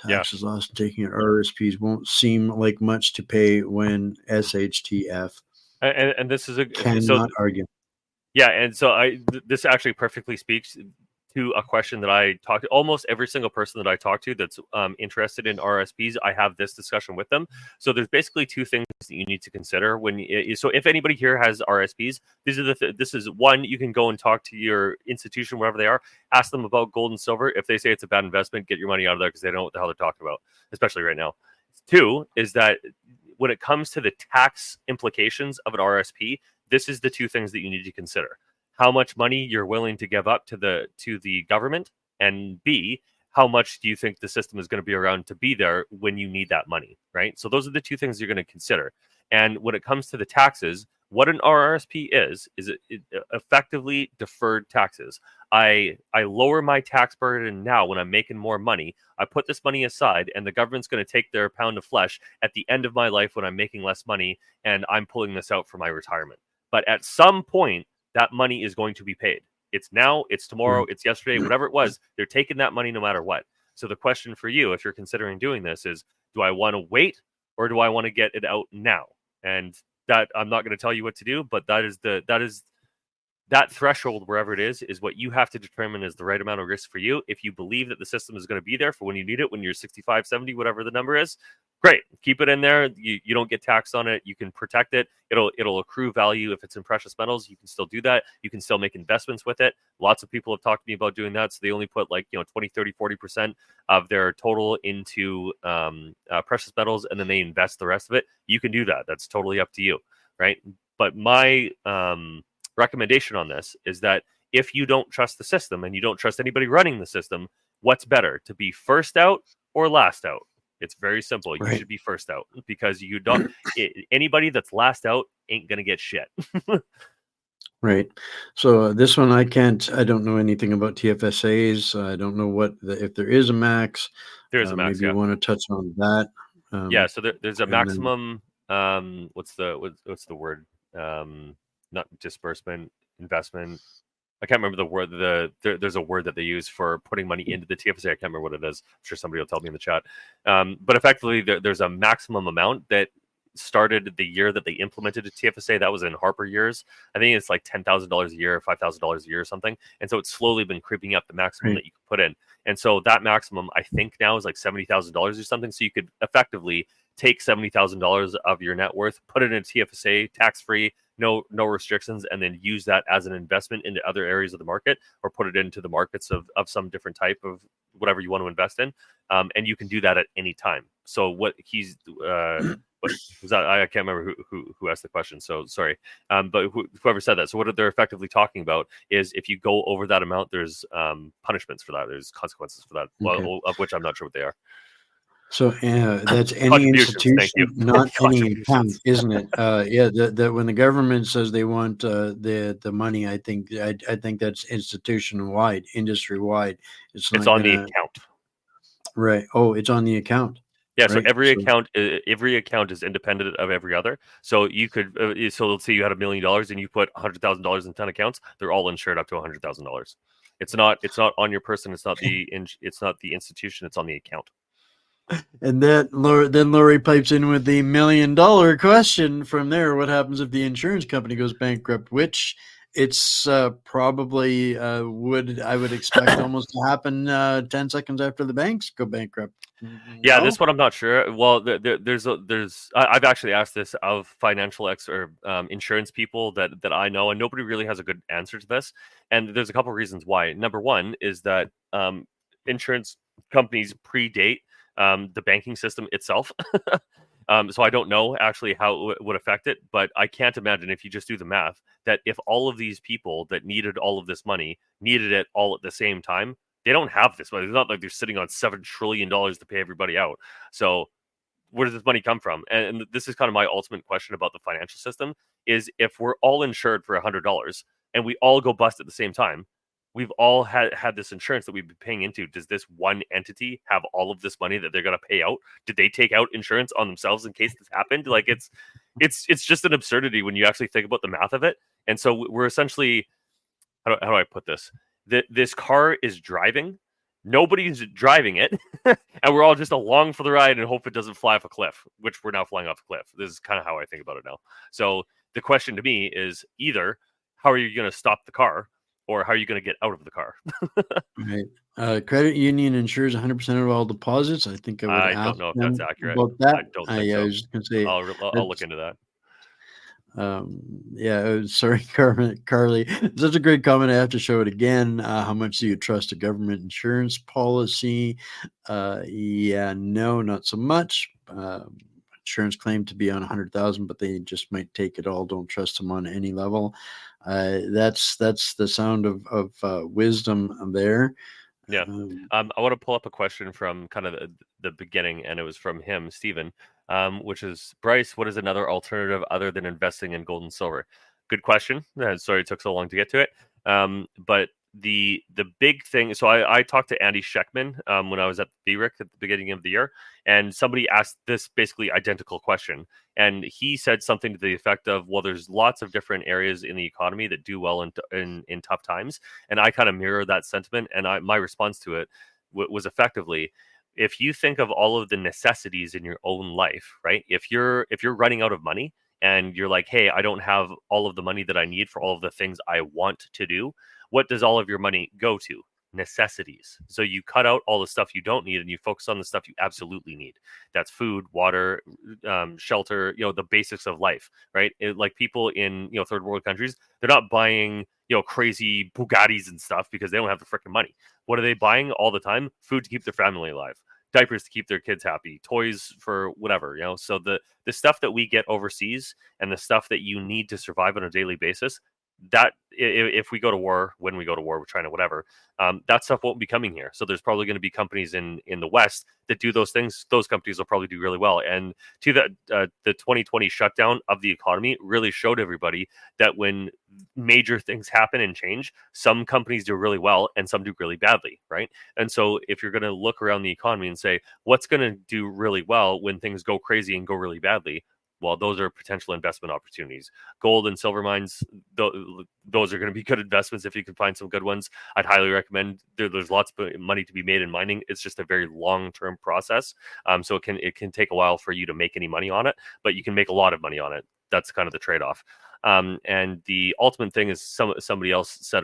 Yeah, taxes lost taking it, RSPs won't seem like much to pay when SHTF and this is so cannot argue. yeah, and so this actually perfectly speaks to a question that I talk to almost every single person that I talk to that's interested in RSPs. I have this discussion with them. So there's basically two things that you need to consider when. So if anybody here has RSPs, these are this is one, you can go and talk to your institution, wherever they are, ask them about gold and silver. If they say it's a bad investment, get your money out of there because they don't know what the hell they're talking about, especially right now. Two is that when it comes to the tax implications of an RSP, this is the two things that you need to consider: how much money you're willing to give up to the government, and B, how much do you think the system is going to be around to be there when you need that money, right? So those are the two things you're going to consider. And when it comes to the taxes, what an RRSP is it effectively deferred taxes. I lower my tax burden now when I'm making more money. I put this money aside, and the government's going to take their pound of flesh at the end of my life when I'm making less money, and I'm pulling this out for my retirement. But at some point, that money is going to be paid. It's now, it's tomorrow, it's yesterday, whatever it was. They're taking that money no matter what. So the question for you, if you're considering doing this, is do I want to wait or do I want to get it out now? And that, I'm not going to tell you what to do, but that threshold, wherever it is what you have to determine is the right amount of risk for you. If you believe that the system is going to be there for when you need it, when you're 65, 70, whatever the number is, great. Keep it in there. You don't get taxed on it. You can protect it. It'll accrue value. If it's in precious metals, you can still do that. You can still make investments with it. Lots of people have talked to me about doing that. So they only put 20, 30, 40% of their total into precious metals, and then they invest the rest of it. You can do that. That's totally up to you, right? But my recommendation on this is that if you don't trust the system and you don't trust anybody running the system, what's better, to be first out or last out? It's very simple. You should be first out, because you don't. Anybody that's last out ain't gonna get shit. Right. So this one, I don't know anything about TFSAs. I don't know if there is a max. There's a max. Maybe you want to touch on that. Yeah. So there's a maximum. What's the word? Not disbursement, investment. I can't remember the word. There's a word that they use for putting money into the TFSA. I can't remember what it is. I'm sure somebody will tell me in the chat. But effectively, there's a maximum amount that started the year that they implemented a TFSA. That was in Harper years. I think it's like $10,000 a year, $5,000 a year or something. And so it's slowly been creeping up the maximum that you can put in. And so that maximum, I think now, is like $70,000 or something. So you could effectively take $70,000 of your net worth, put it in a TFSA, tax-free, no restrictions, and then use that as an investment into other areas of the market, or put it into the markets of some different type of whatever you want to invest in. And you can do that at any time. So what he's what was that? I can't remember who asked the question. So sorry. But whoever said that. So what they're effectively talking about is if you go over that amount, there's punishments for that. There's consequences for that, well, of which I'm not sure what they are. So that's any institution, not any account, isn't it? Yeah, that when the government says they want the money, I think that's institution wide, industry wide. It's on the account, right? Oh, it's on the account. Yeah. Right? So every account is independent of every other. So you could so let's say you had $1 million and you put $100,000 in 10 accounts. They're all insured up to $100,000. It's not on your person. It's not the institution. It's on the account. And then Lori pipes in with the $1 million question from there. What happens if the insurance company goes bankrupt? Which it's probably I would expect almost to happen 10 seconds after the banks go bankrupt. Yeah, this one I'm not sure. Well, I've actually asked this of financial insurance people that I know, and nobody really has a good answer to this. And there's a couple of reasons why. Number one is that insurance companies predate the banking system itself. So I don't know actually how it would affect it, but I can't imagine, if you just do the math, that if all of these people that needed all of this money needed it all at the same time, they don't have this money. It's not like they're sitting on $7 trillion to pay everybody out. So where does this money come from? And this is kind of my ultimate question about the financial system, is if we're all insured for $100 and we all go bust at the same time, we've all had this insurance that we've been paying into. Does this one entity have all of this money that they're going to pay out? Did they take out insurance on themselves in case this happened? Like it's just an absurdity when you actually think about the math of it. And so we're essentially, how do I put this? This car is driving. Nobody's driving it. And we're all just along for the ride and hope it doesn't fly off a cliff, which we're now flying off a cliff. This is kind of how I think about it now. So the question to me is either, how are you going to stop the car? or how are you going to get out of the car? Right. Credit union insures 100% of all deposits. I think I would I don't ask know if that's them accurate. about that. I don't think I so. was just going to say I'll look that's into that. yeah. Sorry, Carly. Such a great comment. I have to show it again. How much do you trust a government insurance policy? Yeah, no, not so much. Insurance claim to be on 100,000, but they just might take it all. Don't trust them on any level. That's the sound of wisdom there. Yeah. Um, I want to pull up a question from kind of the beginning, and it was from him, Stephen, which is, Bryce, what is another alternative other than investing in gold and silver? Good question. Sorry it took so long to get to it. But the big thing, so I talked to Andy Scheckman when I was at BRIC at the beginning of the year, and somebody asked this basically identical question. And he said something to the effect of, well, there's lots of different areas in the economy that do well in tough times. And I kind of mirror that sentiment. And my response to it was effectively, if you think of all of the necessities in your own life, right? If you're running out of money and you're like, hey, I don't have all of the money that I need for all of the things I want to do, what does all of your money go to? Necessities. So you cut out all the stuff you don't need and you focus on the stuff you absolutely need. That's food, water, shelter, the basics of life, right? Like people in, third world countries, they're not buying, crazy Bugattis and stuff because they don't have the freaking money. What are they buying all the time? Food to keep their family alive, diapers to keep their kids happy, toys for whatever, So the stuff that we get overseas and the stuff that you need to survive on a daily basis, that if we go to war, when we go to war with China, whatever, that stuff won't be coming here. So there's probably going to be companies in the West that do those things. Those companies will probably do really well. And to the 2020 shutdown of the economy really showed everybody that when major things happen and change, some companies do really well and some do really badly, right? And so if you're going to look around the economy and say, what's going to do really well when things go crazy and go really badly? Well, those are potential investment opportunities. Gold and silver mines, those are going to be good investments if you can find some good ones. I'd highly recommend. There's lots of money to be made in mining. It's just a very long-term process. So it can take a while for you to make any money on it, but you can make a lot of money on it. That's kind of the trade-off. And the ultimate thing is somebody else said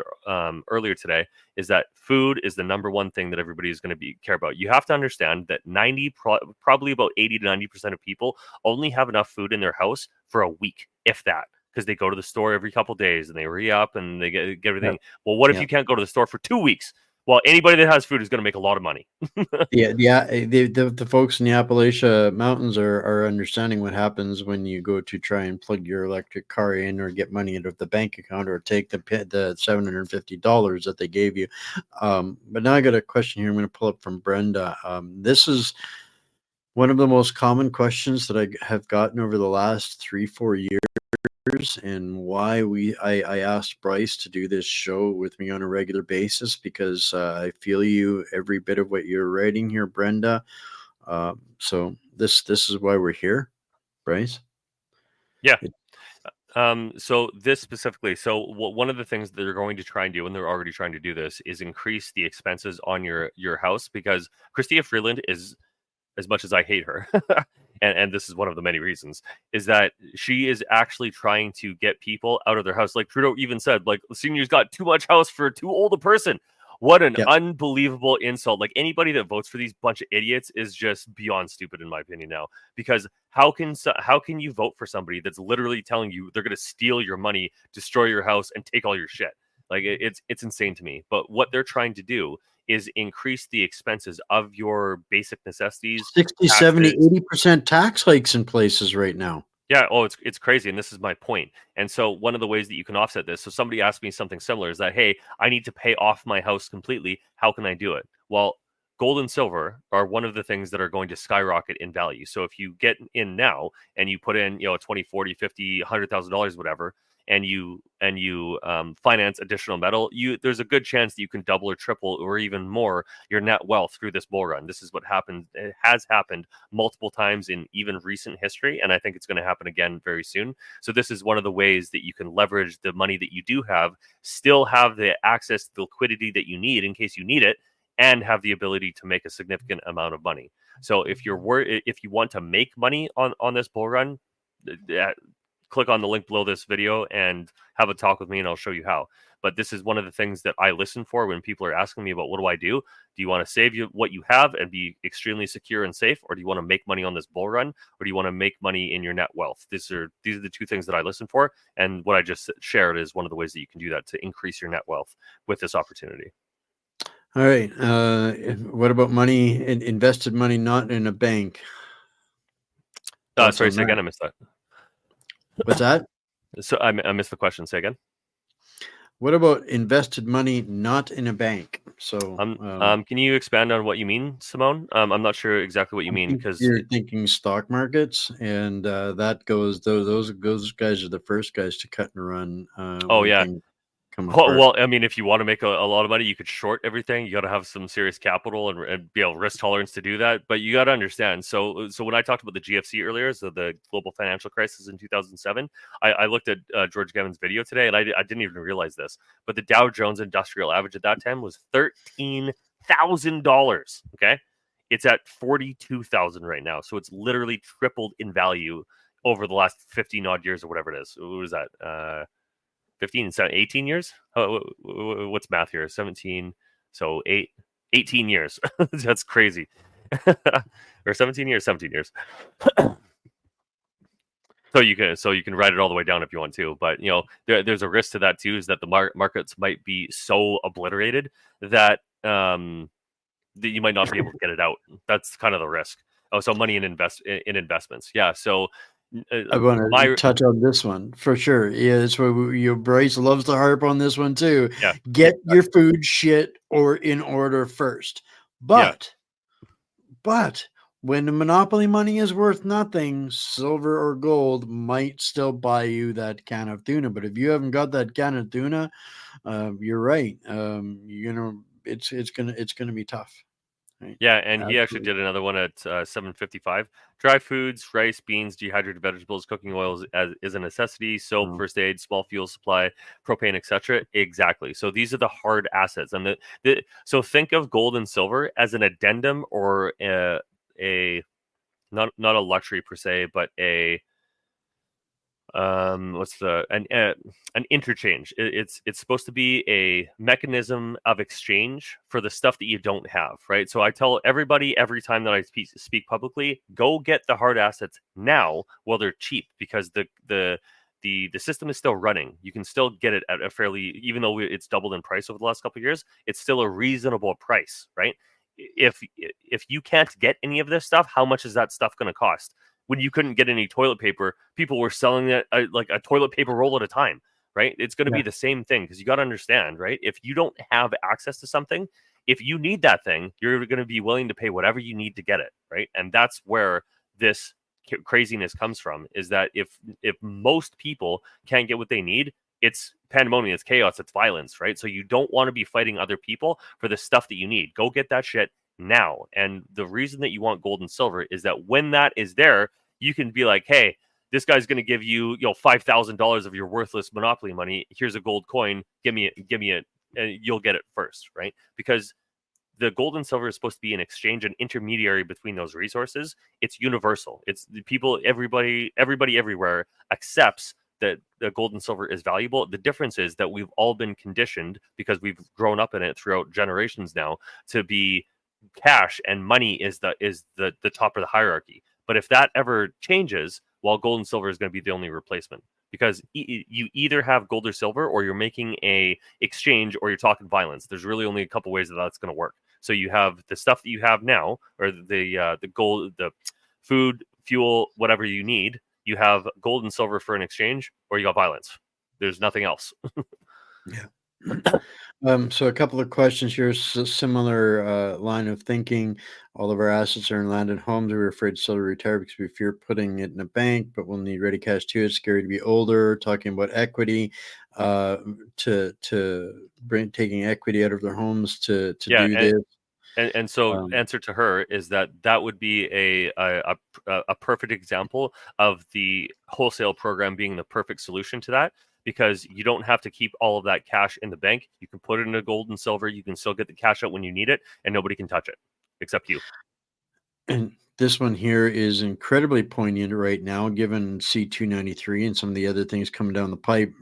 earlier today is that food is the number one thing that everybody is going to care about. You have to understand that probably about 80 to 90% of people only have enough food in their house for a week, if that, because they go to the store every couple of days and they re-up and they get everything. Yep. Well, what if Yep. you can't go to the store for 2 weeks? Well, anybody that has food is going to make a lot of money. Yeah. The folks in the Appalachia Mountains are understanding what happens when you go to try and plug your electric car in or get money out of the bank account or take the $750 that they gave you. But now I got a question here. I'm going to pull up from Brenda. This is one of the most common questions that I have gotten over the last 3-4 years, and why I asked Bryce to do this show with me on a regular basis, because I feel you every bit of what you're writing here, Brenda. So this is why we're here, Bryce. Yeah. It- So this specifically, one of the things that they're going to try and do, and they're already trying to do this, is increase the expenses on your house, because Christia Freeland is, as much as I hate her, and this is one of the many reasons, is that she is actually trying to get people out of their house. Like Trudeau even said, like, seniors got too much house for too old a person. What an yeah, unbelievable insult. Like, anybody that votes for these bunch of idiots is just beyond stupid, in my opinion now. Because how can you vote for somebody that's literally telling you they're going to steal your money, destroy your house, and take all your shit? Like, it's insane to me. But what they're trying to do is increase the expenses of your basic necessities, 60, 70, taxes. 80% tax hikes in places right now. Yeah, oh, it's crazy, and this is my point. And so one of the ways that you can offset this, so somebody asked me something similar, is that, hey, I need to pay off my house completely. How can I do it? Well, gold and silver are one of the things that are going to skyrocket in value. So if you get in now and you put in, 20, 40, 50, $100,000, whatever, and you finance additional metal, there's a good chance that you can double or triple or even more your net wealth through this bull run. This is what happened. It has happened multiple times in even recent history, and I think it's going to happen again very soon. So this is one of the ways that you can leverage the money that you do have, still have the access to the liquidity that you need in case you need it, and have the ability to make a significant amount of money. So if you want to make money on this bull run, click on the link below this video and have a talk with me, and I'll show you how. but this is one of the things that I listen for when people are asking me about what do I do. Do you want to save what you have and be extremely secure and safe, or do you want to make money on this bull run, or do you want to make money in your net wealth? These are the two things that I listen for, and what I just shared is one of the ways that you can do that to increase your net wealth with this opportunity. All right. What about money, invested money not in a bank? Sorry, say again. I missed that. What's that? So I missed the question. Say again. What about invested money not in a bank? So, can you expand on what you mean, Simone? I'm not sure exactly what you mean, because you're thinking stock markets, and that goes those guys are the first guys to cut and run. Oh, yeah. Come apart. Well, I mean, if you want to make a lot of money, you could short everything. You got to have some serious capital and be able risk tolerance to do that. But you got to understand. So when I talked about the GFC earlier, so the global financial crisis in 2007, I looked at George Gavin's video today, and I didn't even realize this. But the Dow Jones Industrial Average at that time was $13,000. Okay, it's at 42,000 right now. So it's literally tripled in value over the last 15 odd years or whatever it is. What was that? 15, 18 years? What's math here? 17, so 18 years. That's crazy. Or 17 years. So you can write it all the way down if you want to, but there's a risk to that too, is that the markets might be so obliterated that that you might not be able to get it out. That's kind of the risk. Oh, so money in investments. Yeah. So I want to touch on this one for sure. Yeah, that's why Bryce loves to harp on this one too. Yeah. Get your food shit or in order first. But when the monopoly money is worth nothing, silver or gold might still buy you that can of tuna. But if you haven't got that can of tuna, you're right. It's gonna be tough. Right? Yeah, and Absolutely. He actually did another one at 7:55. Dry foods, rice, beans, dehydrated vegetables, cooking oils is a necessity. Soap, first aid, small fuel supply, propane, etc. Exactly. So these are the hard assets, and so think of gold and silver as an addendum or a not a luxury per se, but an interchange. It's supposed to be a mechanism of exchange for the stuff that you don't have, right? So I tell everybody every time that I speak publicly, go get the hard assets now while they're cheap, because the system is still running. You can still get it at a fairly, even though it's doubled in price over the last couple of years, it's still a reasonable price, right? If you can't get any of this stuff, how much is that stuff going to cost? When you couldn't get any toilet paper, people were selling it like a toilet paper roll at a time, right? It's going to be the same thing, because you got to understand, right? If you don't have access to something, if you need that thing, you're going to be willing to pay whatever you need to get it, right? And that's where this craziness comes from, is that if most people can't get what they need, it's pandemonium, it's chaos, it's violence, right? So you don't want to be fighting other people for the stuff that you need. Go get that shit now. And the reason that you want gold and silver is that when that is there, you can be like, hey, this guy's going to give you, $5,000 of your worthless monopoly money. Here's a gold coin. Give me it, and you'll get it first, right? Because the gold and silver is supposed to be an exchange, an intermediary between those resources. It's universal. It's the people, everybody everywhere accepts that the gold and silver is valuable. The difference is that we've all been conditioned, because we've grown up in it throughout generations now, to be cash and money is the top of the hierarchy. But if that ever changes, well, gold and silver is going to be the only replacement, because you either have gold or silver, or you're making a exchange, or you're talking violence. There's really only a couple ways that that's going to work. So you have the stuff that you have now, or the gold, the food, fuel, whatever you need. You have gold and silver for an exchange, or you got violence. There's nothing else. Yeah. So a couple of questions here. Similar line of thinking. All of our assets are in land and homes. We're afraid to sell or retire because we fear putting it in a bank, but we'll need ready cash too. It's scary to be older. Talking about equity, to bring taking equity out of their homes to do this. And so answer to her is that would be a perfect example of the wholesale program being the perfect solution to that, because you don't have to keep all of that cash in the bank. You can put it into gold and silver. You can still get the cash out when you need it, and nobody can touch it except you. And this one here is incredibly poignant right now, given C293 and some of the other things coming down the pipe.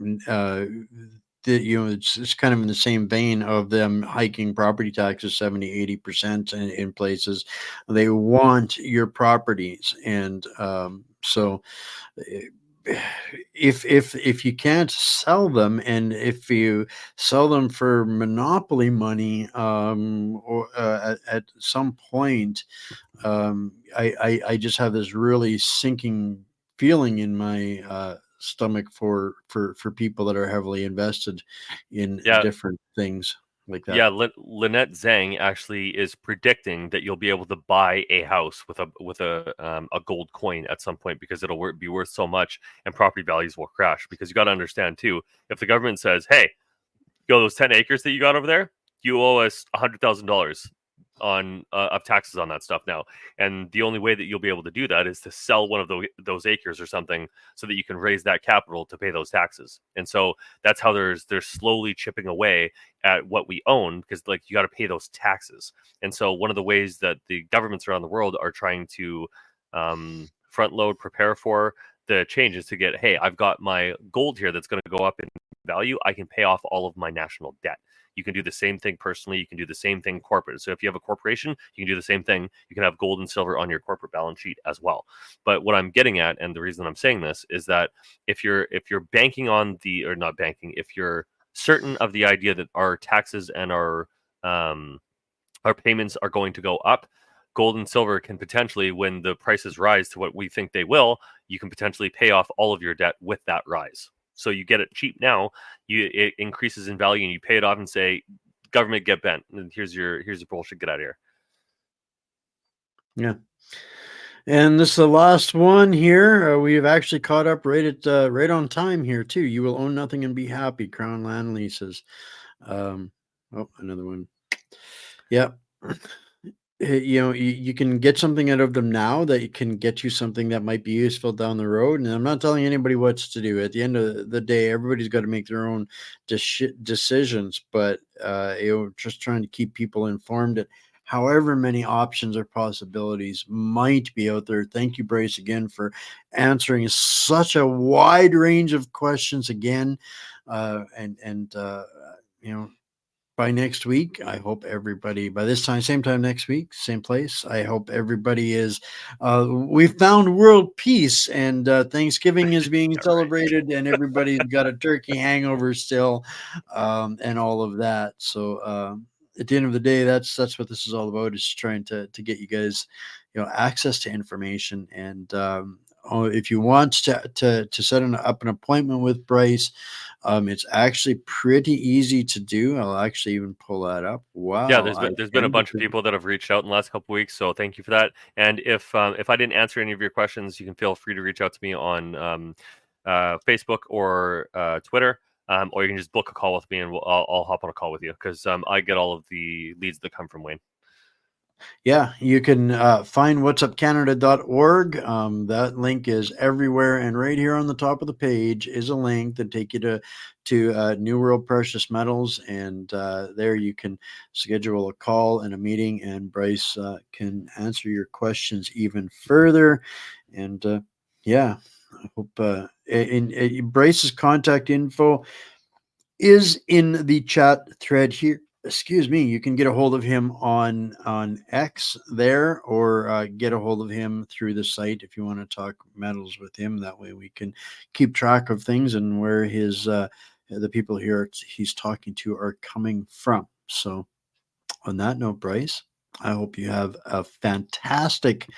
it's kind of in the same vein of them hiking property taxes 70-80% in places. They want your properties, and so if you can't sell them, and if you sell them for monopoly money, or at some point, I just have this really sinking feeling in my stomach for people that are heavily invested in Yeah, different things like that. yeah. Lynette Zhang actually is predicting that you'll be able to buy a house with a gold coin at some point because it'll be worth so much, and property values will crash. Because you got to understand too, if the government says, "Hey, yo, those 10 acres that you got over there, you owe us $100,000 on of taxes on that stuff now," and the only way that you'll be able to do that is to sell one of those acres or something so that you can raise that capital to pay those taxes. And so that's how they're slowly chipping away at what we own, because like you got to pay those taxes. And so one of the ways that the governments around the world are trying to front load, prepare for the changes to get, hey, I've got my gold here that's going to go up in value. I can pay off all of my national debt. You can do the same thing personally. You can do the same thing corporate. So if you have a corporation, you can do the same thing. You can have gold and silver on your corporate balance sheet as well. But what I'm getting at, and the reason I'm saying this, is that if you're banking on the, or not banking, if you're certain of the idea that our taxes and our payments are going to go up, gold and silver can potentially, when the prices rise to what we think they will, you can potentially pay off all of your debt with that rise. So you get it cheap now, it increases in value, and you pay it off and say, government, get bent, and here's your bullshit, get out of here. Yeah. And this is the last one here. We've actually caught up right on time here too. You will own nothing and be happy. Crown Land Leases. Another one. Yeah. You can get something out of them now that can get you something that might be useful down the road. And I'm not telling anybody what to do. At the end of the day, everybody's got to make their own decisions. But just trying to keep people informed that however many options or possibilities might be out there. Thank you, Bryce, again for answering such a wide range of questions again, and by next week, I hope everybody, by this time, same time next week, same place, I hope everybody is, we found world peace, and Thanksgiving is being Yeah, right. celebrated, and everybody's got a turkey hangover still, and all of that. So at the end of the day, that's what this is all about, is trying to get you guys, access to information. And if you want to set up an appointment with Bryce, it's actually pretty easy to do. I'll actually even pull that up. Wow. Yeah, there's been a bunch of people that have reached out in the last couple of weeks, so thank you for that. And if I didn't answer any of your questions, you can feel free to reach out to me on Facebook or Twitter, or you can just book a call with me, and I'll hop on a call with you, because I get all of the leads that come from Wayne. Yeah, you can find whatsupcanada.org. That link is everywhere, and right here on the top of the page is a link that take you to New World Precious Metals, and there you can schedule a call and a meeting, and Bryce can answer your questions even further. And yeah, I hope in Bryce's contact info is in the chat thread here. Excuse me. You can get a hold of him on X there, or get a hold of him through the site if you want to talk metals with him. That way we can keep track of things and where the people here he's talking to are coming from. So on that note, Bryce, I hope you have a fantastic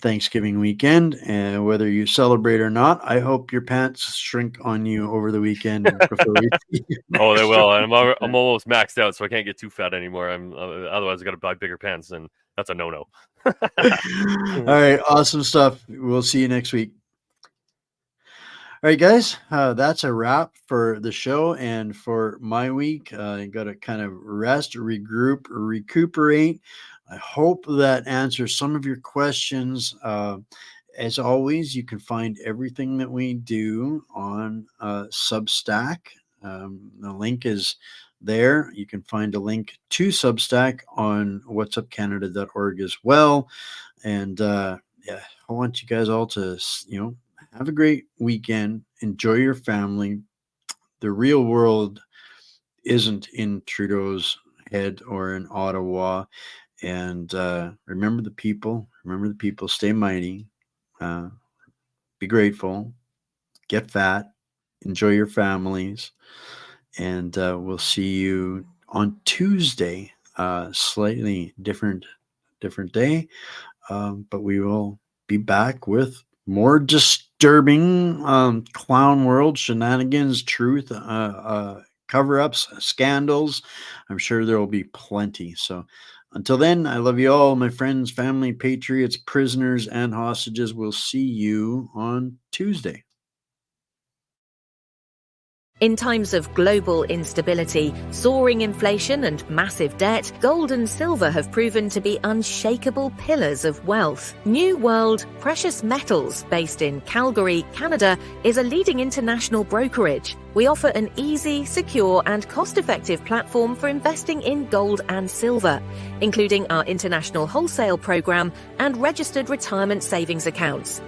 Thanksgiving weekend, and whether you celebrate or not, I hope your pants shrink on you over the weekend before we see you Oh, they next will. week. I'm almost maxed out, so I can't get too fat anymore. I'm otherwise I got to buy bigger pants, and that's a no-no. All right, awesome stuff. We'll see you next week. All right, guys, that's a wrap for the show and for my week. I got to kind of rest, regroup, recuperate. I hope that answers some of your questions. As always, you can find everything that we do on Substack. The link is there. You can find a link to Substack on whatsupcanada.org as well. And yeah, I want you guys all to, have a great weekend. Enjoy your family. The real world isn't in Trudeau's head or in Ottawa. And remember the people. Remember the people. Stay mighty. Be grateful. Get fat. Enjoy your families. And we'll see you on Tuesday. Slightly different day. But we will be back with more disturbing clown world shenanigans, truth, cover-ups, scandals. I'm sure there will be plenty. So until then, I love you all, my friends, family, patriots, prisoners, and hostages. We'll see you on Tuesday. In times of global instability, soaring inflation and massive debt, gold and silver have proven to be unshakable pillars of wealth. New World Precious Metals, based in Calgary, Canada, is a leading international brokerage. We offer an easy, secure, and cost-effective platform for investing in gold and silver, including our international wholesale program and registered retirement savings accounts.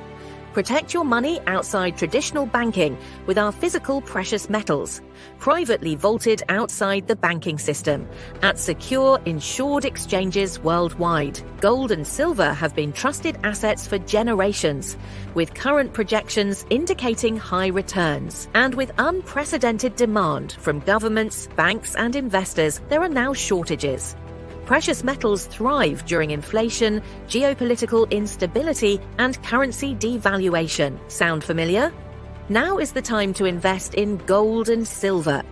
Protect your money outside traditional banking with our physical precious metals, privately vaulted outside the banking system, at secure, insured exchanges worldwide. Gold and silver have been trusted assets for generations, with current projections indicating high returns. And with unprecedented demand from governments, banks, and investors, there are now shortages. Precious metals thrive during inflation, geopolitical instability, and currency devaluation. Sound familiar? Now is the time to invest in gold and silver,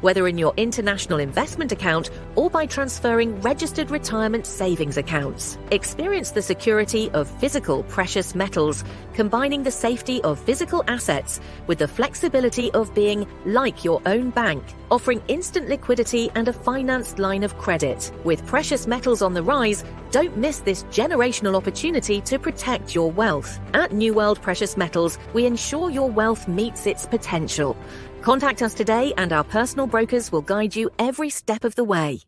whether in your international investment account or by transferring registered retirement savings accounts. Experience the security of physical precious metals, combining the safety of physical assets with the flexibility of being like your own bank, offering instant liquidity and a financed line of credit. With precious metals on the rise, don't miss this generational opportunity to protect your wealth. At New World Precious Metals, we ensure your wealth meets its potential. Contact us today and our personal brokers will guide you every step of the way.